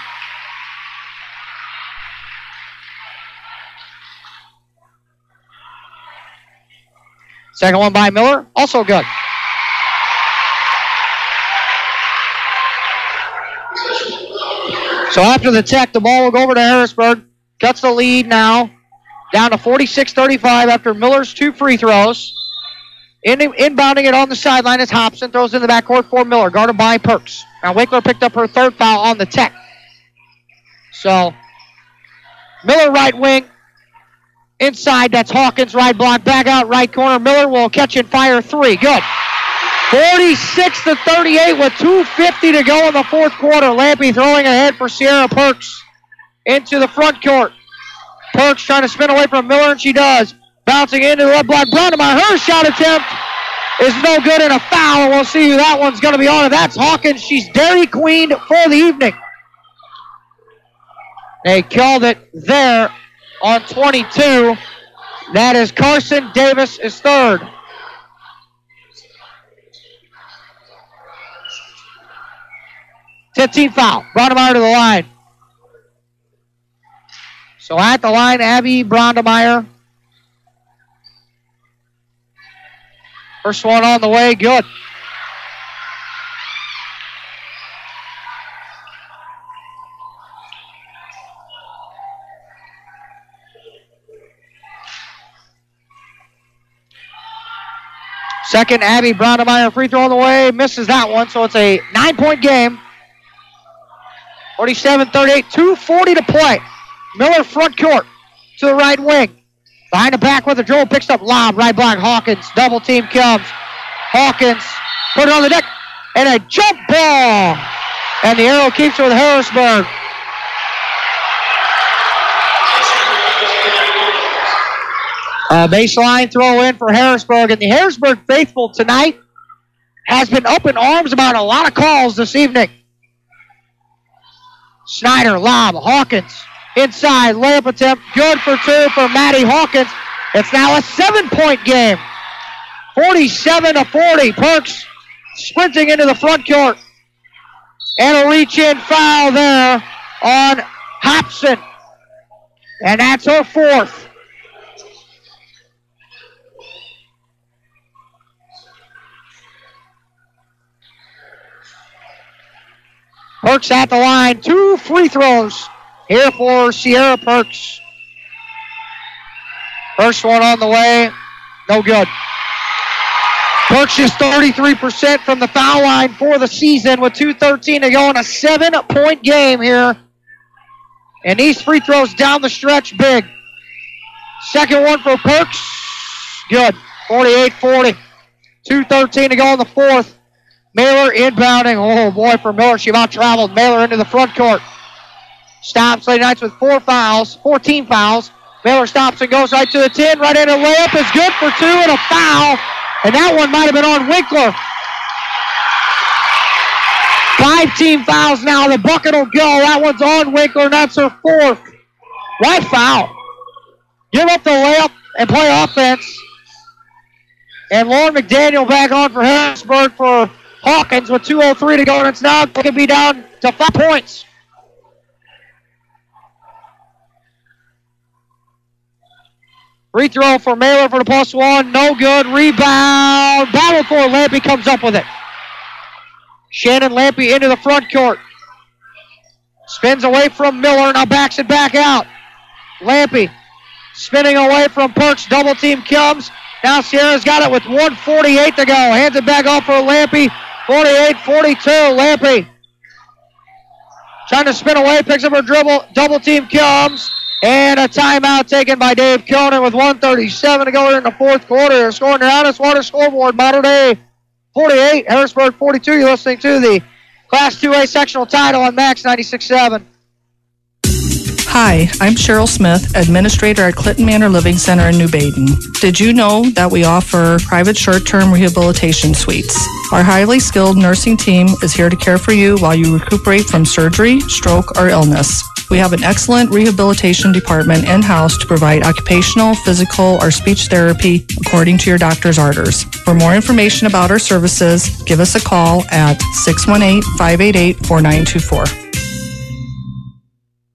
Second one by Miller, also good. So after the tech, the ball will go over to Harrisburg. Cuts the lead now. Down to 46-35 after Miller's 2 free throws. Inbounding it on the sideline is Hobson. Throws in the backcourt for Miller. Guarded by Perks. Now Winkler picked up her 3rd foul on the tech. So Miller right wing. Inside, that's Hawkins. Right block, back out, right corner. Miller will catch and fire 3. Good. 46-38 with 2:50 to go in the fourth quarter. Lampy throwing ahead for Sierra Perks into the front court. Perks trying to spin away from Miller, and she does. Bouncing into the left block. Brandemeier, her shot attempt is no good and a foul. We'll see who that one's going to be on. And that's Hawkins. She's Dairy Queen for the evening. They called it there on 22. That is Carson Davis is third. Team foul. Brondemeyer to the line. So at the line, Abby Brondemeyer. First one on the way, good. Second, Abby Brondemeyer, free throw on the way, misses that one, so it's a 9-point game. 47-38, 2:40 to play. Miller front court to the right wing. Behind the back with the dribble, picks up lob, right block, Hawkins. Double team comes. Hawkins put it on the deck, and a jump ball. And the arrow keeps it with Harrisburg. Baseline throw in for Harrisburg, and the Harrisburg faithful tonight has been up in arms about a lot of calls this evening. Snyder, lob, Hawkins, inside, layup attempt, good for two for Maddie Hawkins. It's now a 7-point game, 47-40. Perks sprinting into the front court, and a reach-in foul there on Hobson, and that's her fourth. Perks at the line. 2 free throws here for Sierra Perks. First one on the way. No good. Perks is 33% from the foul line for the season with 2:13 to go in a 7-point game here. And these free throws down the stretch big. Second one for Perks. Good. 48-40. 2:13 to go in the fourth. Mailer inbounding. Oh, boy, for Miller. She about traveled. Mailer into the front court. Stops Lady Knights with 14 fouls. Mailer stops and goes right to the 10. Right into layup is good for two and a foul. And that one might have been on Winkler. 5 team fouls now. The bucket will go. That one's on Winkler, and that's her fourth. Why foul? Give up the layup and play offense. And Lauren McDaniel back on for Harrisburg for Hawkins with 2:03 to go, and it's now going to be down to 5 points. Free throw for Mailer for the +1. No good. Rebound. Battle for Lampy comes up with it. Shannon Lampy into the front court. Spins away from Miller. Now backs it back out. Lampy spinning away from Perks. Double team comes. Now Sierra's got it with 1:48 to go. Hands it back off for Lampy. 48-42. Lampy trying to spin away. Picks up her dribble. Double team comes. And a timeout taken by Dave Conan with 1:37 to go here in the fourth quarter. Scoring the Honest Water scoreboard. Modern Day 48, Harrisburg 42. You're listening to the Class 2A sectional title on Max 96.7. Hi, I'm Cheryl Smith, Administrator at Clinton Manor Living Center in New Baden. Did you know that we offer private short-term rehabilitation suites? Our highly skilled nursing team is here to care for you while you recuperate from surgery, stroke, or illness. We have an excellent rehabilitation department in-house to provide occupational, physical, or speech therapy according to your doctor's orders. For more information about our services, give us a call at 618-588-4924.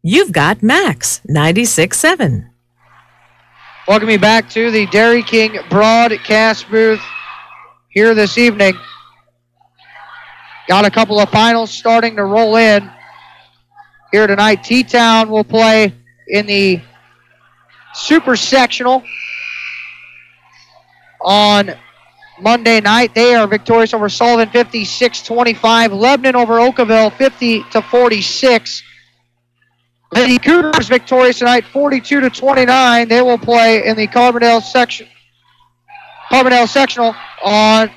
You've got Max 96.7. Welcome me back to the Dairy King broadcast booth here this evening. Got a couple of finals starting to roll in here tonight. T-Town will play in the Super Sectional on Monday night. They are victorious over Sullivan 56-25. Lebanon over Oakville 50-46. The Cougars victorious tonight 42-29. They will play in the Carbondale Sectional on,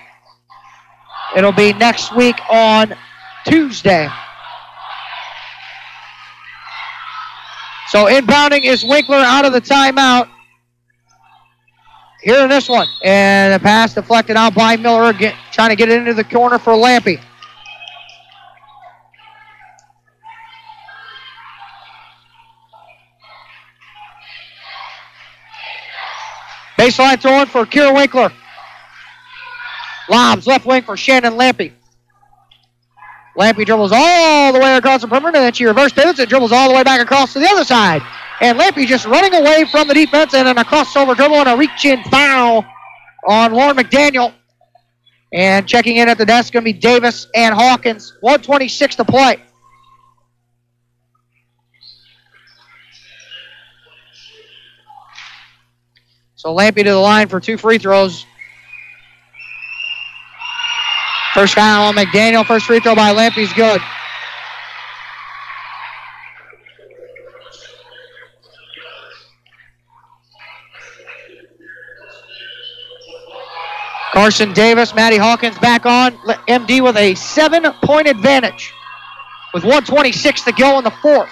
it'll be next week on Tuesday. So inbounding is Winkler out of the timeout. here in this one. And the pass deflected out by Miller, trying to get it into the corner for Lampy. Baseline throwing for Kira Winkler. Lobs left wing for Shannon Lampy. Lampy dribbles all the way across the perimeter, and then she reverse pivots and dribbles all the way back across to the other side. And Lampy just running away from the defense, and then a crossover dribble and a reach-in foul on Lauren McDaniel. And checking in at the desk going to be Davis and Hawkins. 1:26 to play. So Lampy to the line for 2 free throws. First foul on McDaniel. First free throw by Lampy is good. Carson Davis, Maddie Hawkins back on. MD with a 7-point advantage with 1:26 to go in the fourth.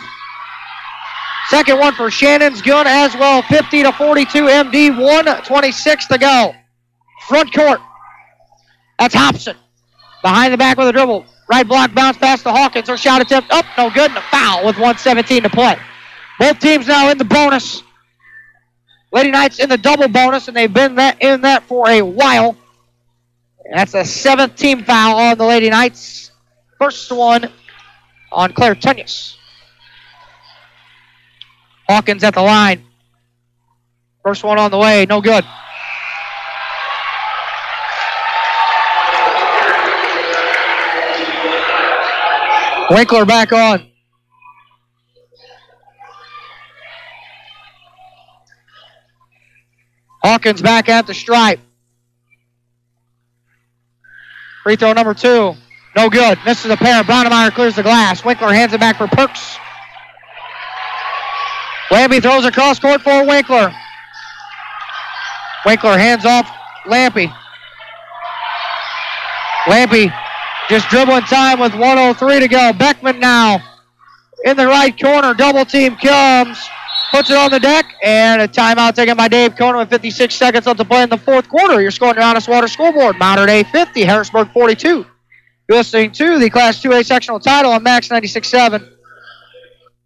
Second one for Shannon's good as well. 50-42 MD, 1:26 to go. Front court. That's Hobson. Behind the back with a dribble. Right block bounce pass to Hawkins. Her shot attempt up, no good, and a foul with 1:17 to play. Both teams now in the bonus. Lady Knights in the double bonus, and they've been in that for a while. That's a 7th team foul on the Lady Knights. First one on Claire Tunyas. Hawkins at the line. First one on the way, no good. Winkler back on. Hawkins back at the stripe. Free throw number 2. No good. Misses a pair. Brownemeyer clears the glass. Winkler hands it back for Perks. Lampy throws across court for Winkler. Winkler hands off Lampy. Lampy just dribbling time with 1:03 to go. Beckman now in the right corner. Double team comes. Puts it on the deck. And a timeout taken by Dave Conan with 56 seconds left to play in the fourth quarter. You're scoring your Honest Water scoreboard. Modern Day 50, Harrisburg 42. You're listening to the Class 2A sectional title on Max 96.7.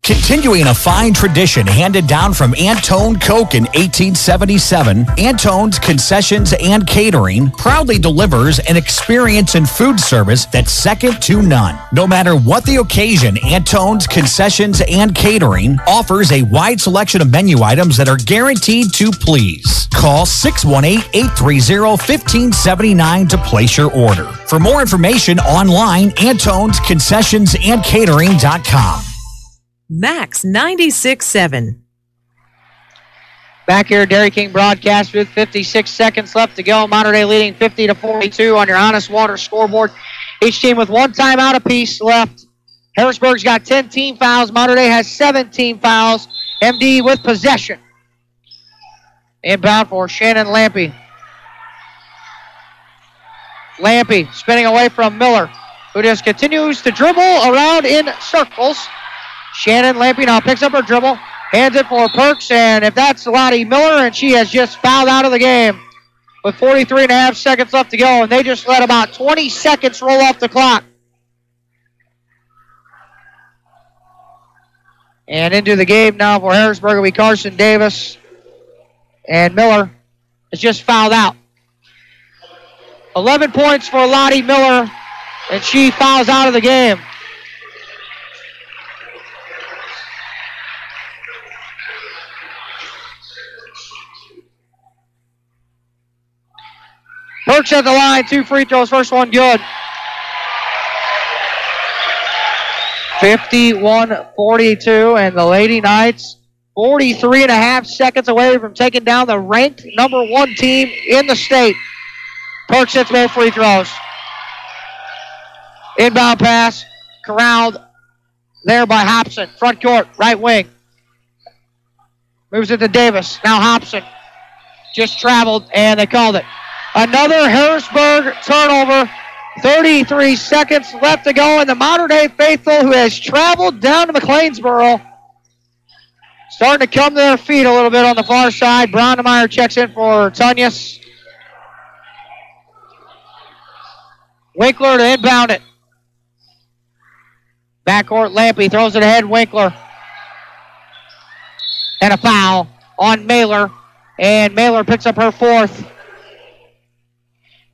Continuing a fine tradition handed down from Antone Coke in 1877, Antone's Concessions and Catering proudly delivers an experience in food service that's second to none. No matter what the occasion, Antone's Concessions and Catering offers a wide selection of menu items that are guaranteed to please. Call 618-830-1579 to place your order. For more information online, Antone'sConcessionsandCatering.com. Max 96.7. Back here, Dairy King broadcast with 56 seconds left to go. Modern Day leading 50-42 on your Honest Water scoreboard. Each team with 1 timeout apiece left. Harrisburg's got 10 team fouls. Modern Day has 17 fouls. MD with possession. Inbound for Shannon Lampy. Lampy spinning away from Miller, who just continues to dribble around in circles. Shannon Lampy now picks up her dribble, hands it for Perks, and if that's Lottie Miller, and she has just fouled out of the game with 43.5 seconds left to go, and they just let about 20 seconds roll off the clock. And into the game now for Harrisburg will be Carson Davis, and Miller is just fouled out. 11 points for Lottie Miller, and she fouls out of the game. Perks at the line, 2 free throws, first one good. 51-42, and the Lady Knights 43.5 seconds away from taking down the ranked number 1 team in the state. Perks hits both free throws. Inbound pass, corralled there by Hobson. Front court, right wing. Moves it to Davis, now Hobson. Just traveled, and they called it. Another Harrisburg turnover. 33 seconds left to go, and the Modern Day faithful, who has traveled down to McLeansboro starting to come to their feet a little bit on the far side. Brownemeyer checks in for Tunyas. Winkler to inbound it. Backcourt, Lampy throws it ahead. Winkler. And a foul on Mailer. And Mailer picks up her fourth.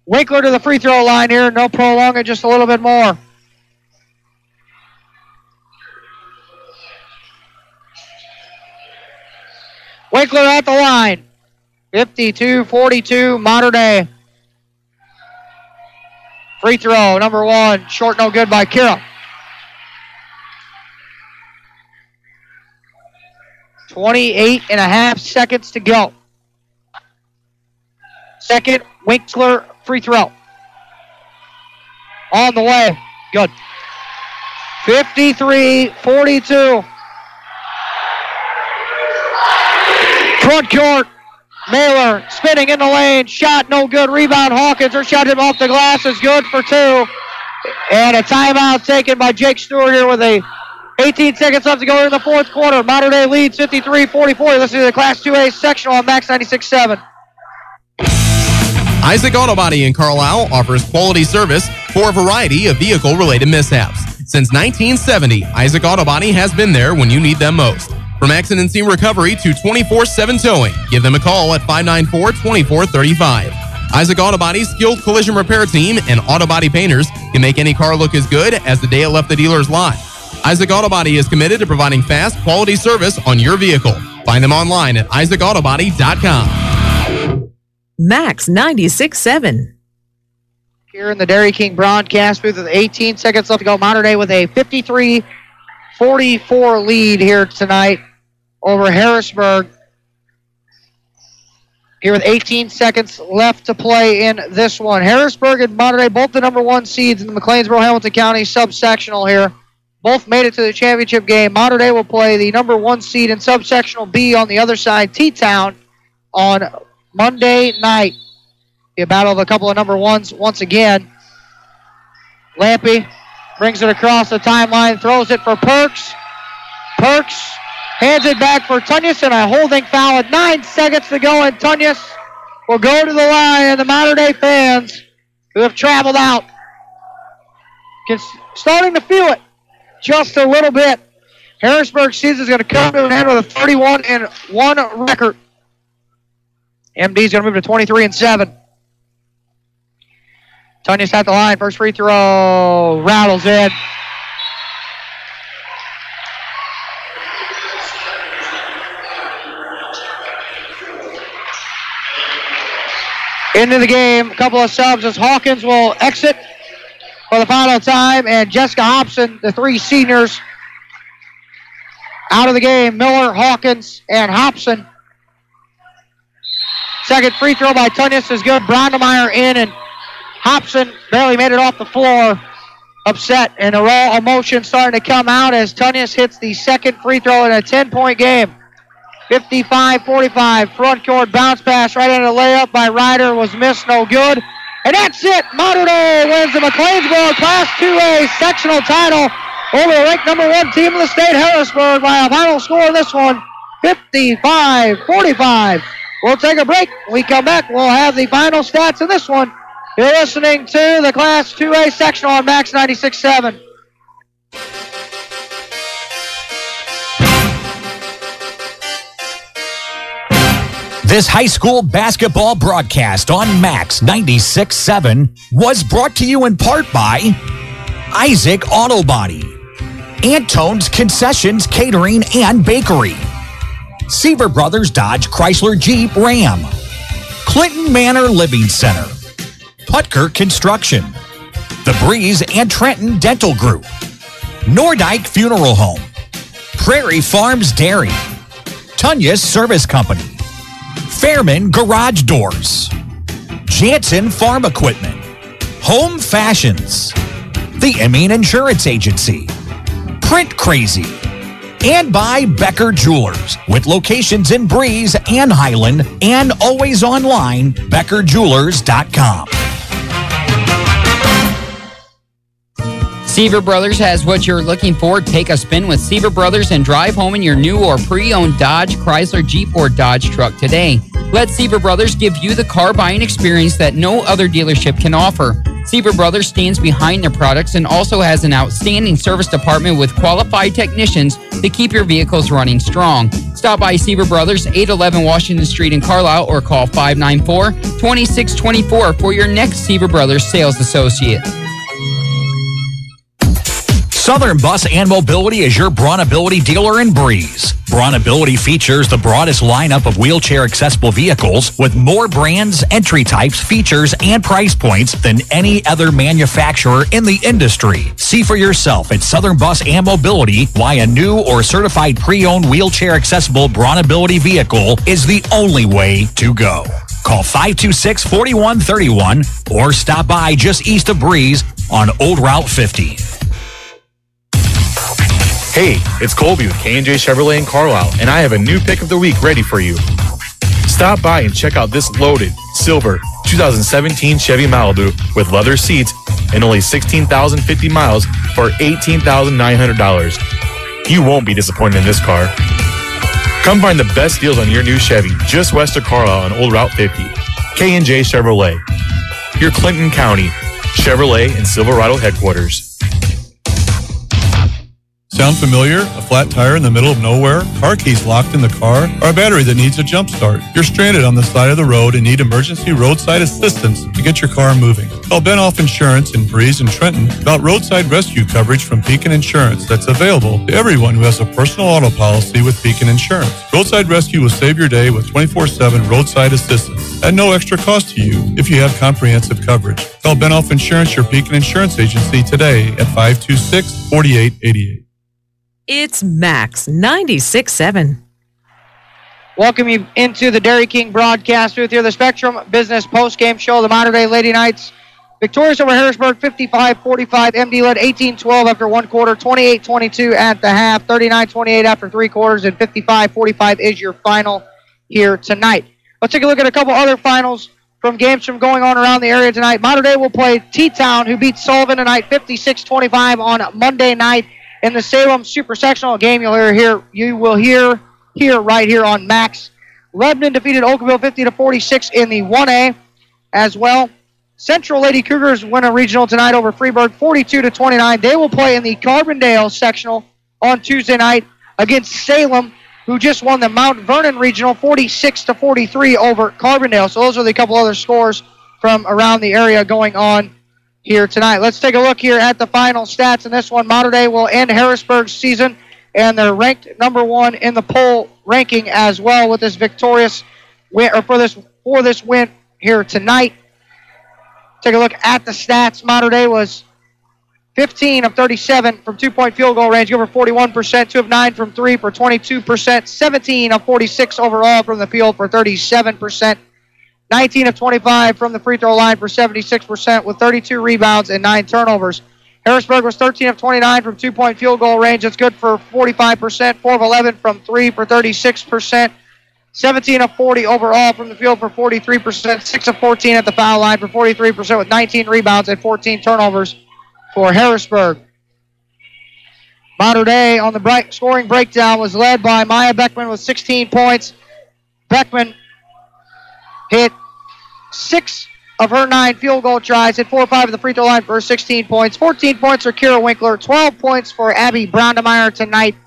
Winkler to the free throw line here. No prolonging, just a little bit more. Winkler at the line. 52-42, Mater Dei. Free throw, number one. Short, no good by Kira. 28.5 seconds to go. Second, Winkler free throw. On the way. Good. 53-42. Front court. Mailer spinning in the lane. Shot no good. Rebound Hawkins. Her shot him off the glass is good for two. And a timeout taken by Jake Stewart here with 18 seconds left to go in the fourth quarter. Mater Dei leads 53-44. Listen to the Class 2A sectional on Max 96.7. Isaac Auto Body in Carlisle offers quality service for a variety of vehicle-related mishaps. Since 1970, Isaac Auto Body has been there when you need them most. From accident scene recovery to 24/7 towing, give them a call at 594-2435. Isaac Auto Body's skilled collision repair team and auto body painters can make any car look as good as the day it left the dealer's lot. Isaac Auto Body is committed to providing fast, quality service on your vehicle. Find them online at isaacautobody.com. Max 96.7. Here in the Dairy King broadcast booth with 18 seconds left to go. Mater Dei with a 53-44 lead here tonight over Harrisburg. Here with 18 seconds left to play in this one. Harrisburg and Mater Dei, both the number one seeds in the McLeansboro-Hamilton County subsectional here. Both made it to the championship game. Mater Dei will play the number one seed in subsectional B on the other side, T-Town, on Monday night. A battle of a couple of number ones once again. Lampy brings it across the timeline, throws it for Perks. Perks hands it back for Tunyas, and a holding foul at 9 seconds to go, and Tunyas will go to the line, and the Mater Dei fans who have traveled out starting to feel it just a little bit. Harrisburg season is going to come to an end with a 31-1 record. MD's going to move to 23-7. Tunyas at the line. First free throw. Rattles in. Into the game. A couple of subs as Hawkins will exit for the final time. And Jessica Hobson, the three seniors, out of the game. Miller, Hawkins, and Hobson. Second free throw by Tunyas is good. Brownemeyer in, and Hobson barely made it off the floor. Upset, and the raw emotion starting to come out as Tunyas hits the second free throw in a 10-point game. 55-45. Front court bounce pass right into the layup by Ryder was missed, no good. And that's it. Mater Dei wins the McLeansboro Class 2A sectional title over the ranked number one team in the state, Harrisburg, by a final score of this one, 55-45. We'll take a break. When we come back, we'll have the final stats of this one. You're listening to the Class 2A sectional on Max 96.7. This high school basketball broadcast on Max 96.7 was brought to you in part by Isaac Auto Body, Antone's Concessions Catering and Bakery, Seaver Brothers Dodge Chrysler Jeep Ram, Clinton Manor Living Center, Putker Construction, The Breeze and Trenton Dental Group, Nordyke Funeral Home, Prairie Farms Dairy, Tunyas Service Company, Fairman Garage Doors, Jansen Farm Equipment, Home Fashions, the Emmean Insurance Agency, Print Crazy, and by Becker Jewelers, with locations in Breeze and Highland, and always online, BeckerJewelers.com. Seaver Brothers has what you're looking for. Take a spin with Seaver Brothers and drive home in your new or pre-owned Dodge, Chrysler, Jeep, or Dodge truck today. Let Seaver Brothers give you the car buying experience that no other dealership can offer. Seaver Brothers stands behind their products and also has an outstanding service department with qualified technicians to keep your vehicles running strong. Stop by Seaver Brothers, 811 Washington Street in Carlisle, or call 594-2624 for your next Seaver Brothers sales associate. Southern Bus and Mobility is your Brawnability dealer in Breeze. Brawnability features the broadest lineup of wheelchair-accessible vehicles with more brands, entry types, features, and price points than any other manufacturer in the industry. See for yourself at Southern Bus and Mobility why a new or certified pre-owned wheelchair-accessible Brawnability vehicle is the only way to go. Call 526-4131 or stop by just east of Breeze on Old Route 50. Hey, it's Colby with K&J Chevrolet in Carlisle, and I have a new pick of the week ready for you. Stop by and check out this loaded, silver, 2017 Chevy Malibu with leather seats and only 16,050 miles for $18,900. You won't be disappointed in this car. Come find the best deals on your new Chevy just west of Carlisle on Old Route 50. K&J Chevrolet, your Clinton County Chevrolet and Silverado headquarters. Sound familiar? A flat tire in the middle of nowhere? Car keys locked in the car? Or a battery that needs a jump start? You're stranded on the side of the road and need emergency roadside assistance to get your car moving. Call Benoff Insurance in Breeze and Trenton about roadside rescue coverage from Pekin Insurance that's available to everyone who has a personal auto policy with Pekin Insurance. Roadside rescue will save your day with 24/7 roadside assistance at no extra cost to you if you have comprehensive coverage. Call Benoff Insurance, your Pekin Insurance agency today at 526-4888. It's Max 96.7. Welcome you into the Dairy King broadcast booth here, the Spectrum Business Postgame Show. The Mater Dei Lady Knights victorious over Harrisburg 55-45. MD led 18-12 after one quarter, 28-22 at the half, 39-28 after three quarters, and 55-45 is your final here tonight. Let's take a look at a couple other finals from games from going on around the area tonight. Mater Dei will play T-Town, who beat Sullivan tonight 56-25 on Monday night. In the Salem Super Sectional game, you will hear right here on Max. Lebanon defeated Oakville 50-46 in the 1A as well. Central Lady Cougars win a regional tonight over Freeburg 42-29. They will play in the Carbondale Sectional on Tuesday night against Salem, who just won the Mount Vernon Regional 46-43 over Carbondale. So those are the couple other scores from around the area going on here tonight. Let's take a look here at the final stats in this one. Mater Dei will end Harrisburg's season, and they're ranked number one in the poll ranking as well with this victorious win, or for this win here tonight. Take a look at the stats. Mater Dei was 15 of 37 from two-point field goal range, over 41%, 2 of 9 from three for 22%, 17 of 46 overall from the field for 37%. 19 of 25 from the free throw line for 76% with 32 rebounds and 9 turnovers. Harrisburg was 13 of 29 from two-point field goal range. That's good for 45%. 4 of 11 from 3 for 36%. 17 of 40 overall from the field for 43%. 6 of 14 at the foul line for 43% with 19 rebounds and 14 turnovers for Harrisburg. Mater Dei on the scoring breakdown was led by Maya Beckman with 16 points. Beckman hit 6 of her 9 field goal tries, hit 4 or 5 at the free throw line for her 16 points. 14 points for Kira Winkler, 12 points for Abby Brownemeyer tonight,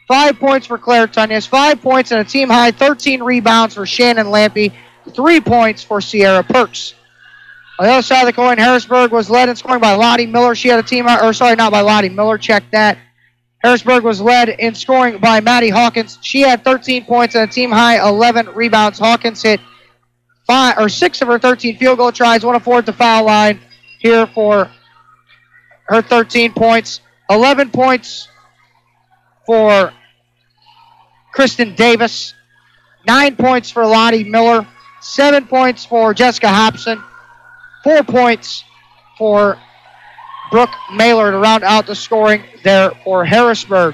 5 points for Claire Tunyas, 5 points and a team high 13 rebounds for Shannon Lampy, 3 points for Sierra Perks. On the other side of the coin, Harrisburg was led in scoring by Lottie Miller. She had a team high, or sorry, not by Lottie Miller, check that. Harrisburg was led in scoring by Maddie Hawkins. She had 13 points and a team high 11 rebounds. Hawkins hit 6 of her 13 field goal tries, 1 of 4 at the foul line here for her 13 points. 11 points for Kristen Davis, 9 points for Lottie Miller, 7 points for Jessica Hobson, 4 points for Brooke Mailer to round out the scoring there for Harrisburg.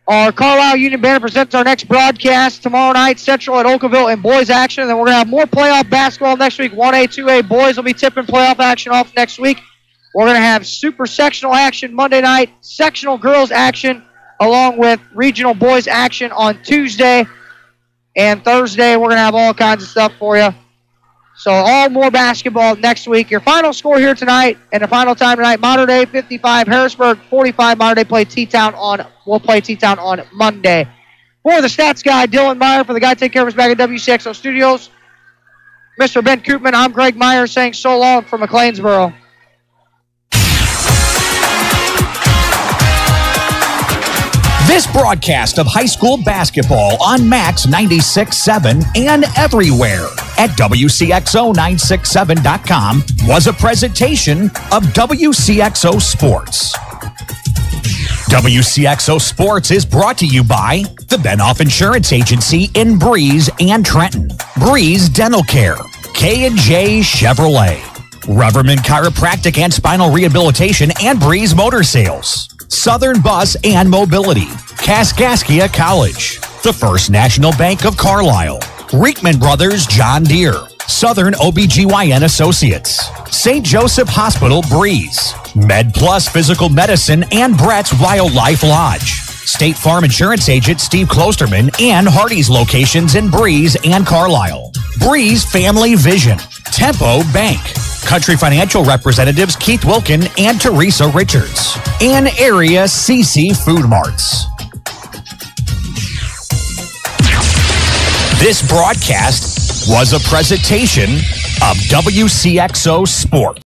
Our Carlisle Union Banner presents our next broadcast tomorrow night, Central at Oakville in boys action. And then we're going to have more playoff basketball next week. 1A, 2A boys will be tipping playoff action off next week. We're going to have super sectional action Monday night, sectional girls action, along with regional boys action on Tuesday. And Thursday, we're going to have all kinds of stuff for you. So all more basketball next week. Your final score here tonight and the final time tonight, Modern Day 55, Harrisburg 45. Modern Day will play T-Town on Monday. For the stats guy, Dylan Meyer, for the guy taking care of us back at WCXO Studios, Mr. Ben Koopman, I'm Greg Meyer saying so long from McLeansboro. This broadcast of high school basketball on Max 96.7 and everywhere at WCXO967.com was a presentation of WCXO Sports. WCXO Sports is brought to you by the Benhoff Insurance Agency in Breeze and Trenton, Breeze Dental Care, K&J Chevrolet, Reverman Chiropractic and Spinal Rehabilitation and Breeze Motor Sales, Southern Bus and Mobility, Kaskaskia College, the First National Bank of Carlisle, Reekman Brothers John Deere, Southern OBGYN Associates, St. Joseph Hospital Breeze, Med Plus Physical Medicine and Brett's Wildlife Lodge, State Farm Insurance Agent Steve Klosterman and Hardy's locations in Breeze and Carlisle, Breeze Family Vision, Tempo Bank, Country Financial representatives Keith Wilkin and Teresa Richards, and Area CC Food Marts. This broadcast was a presentation of WCXO Sport.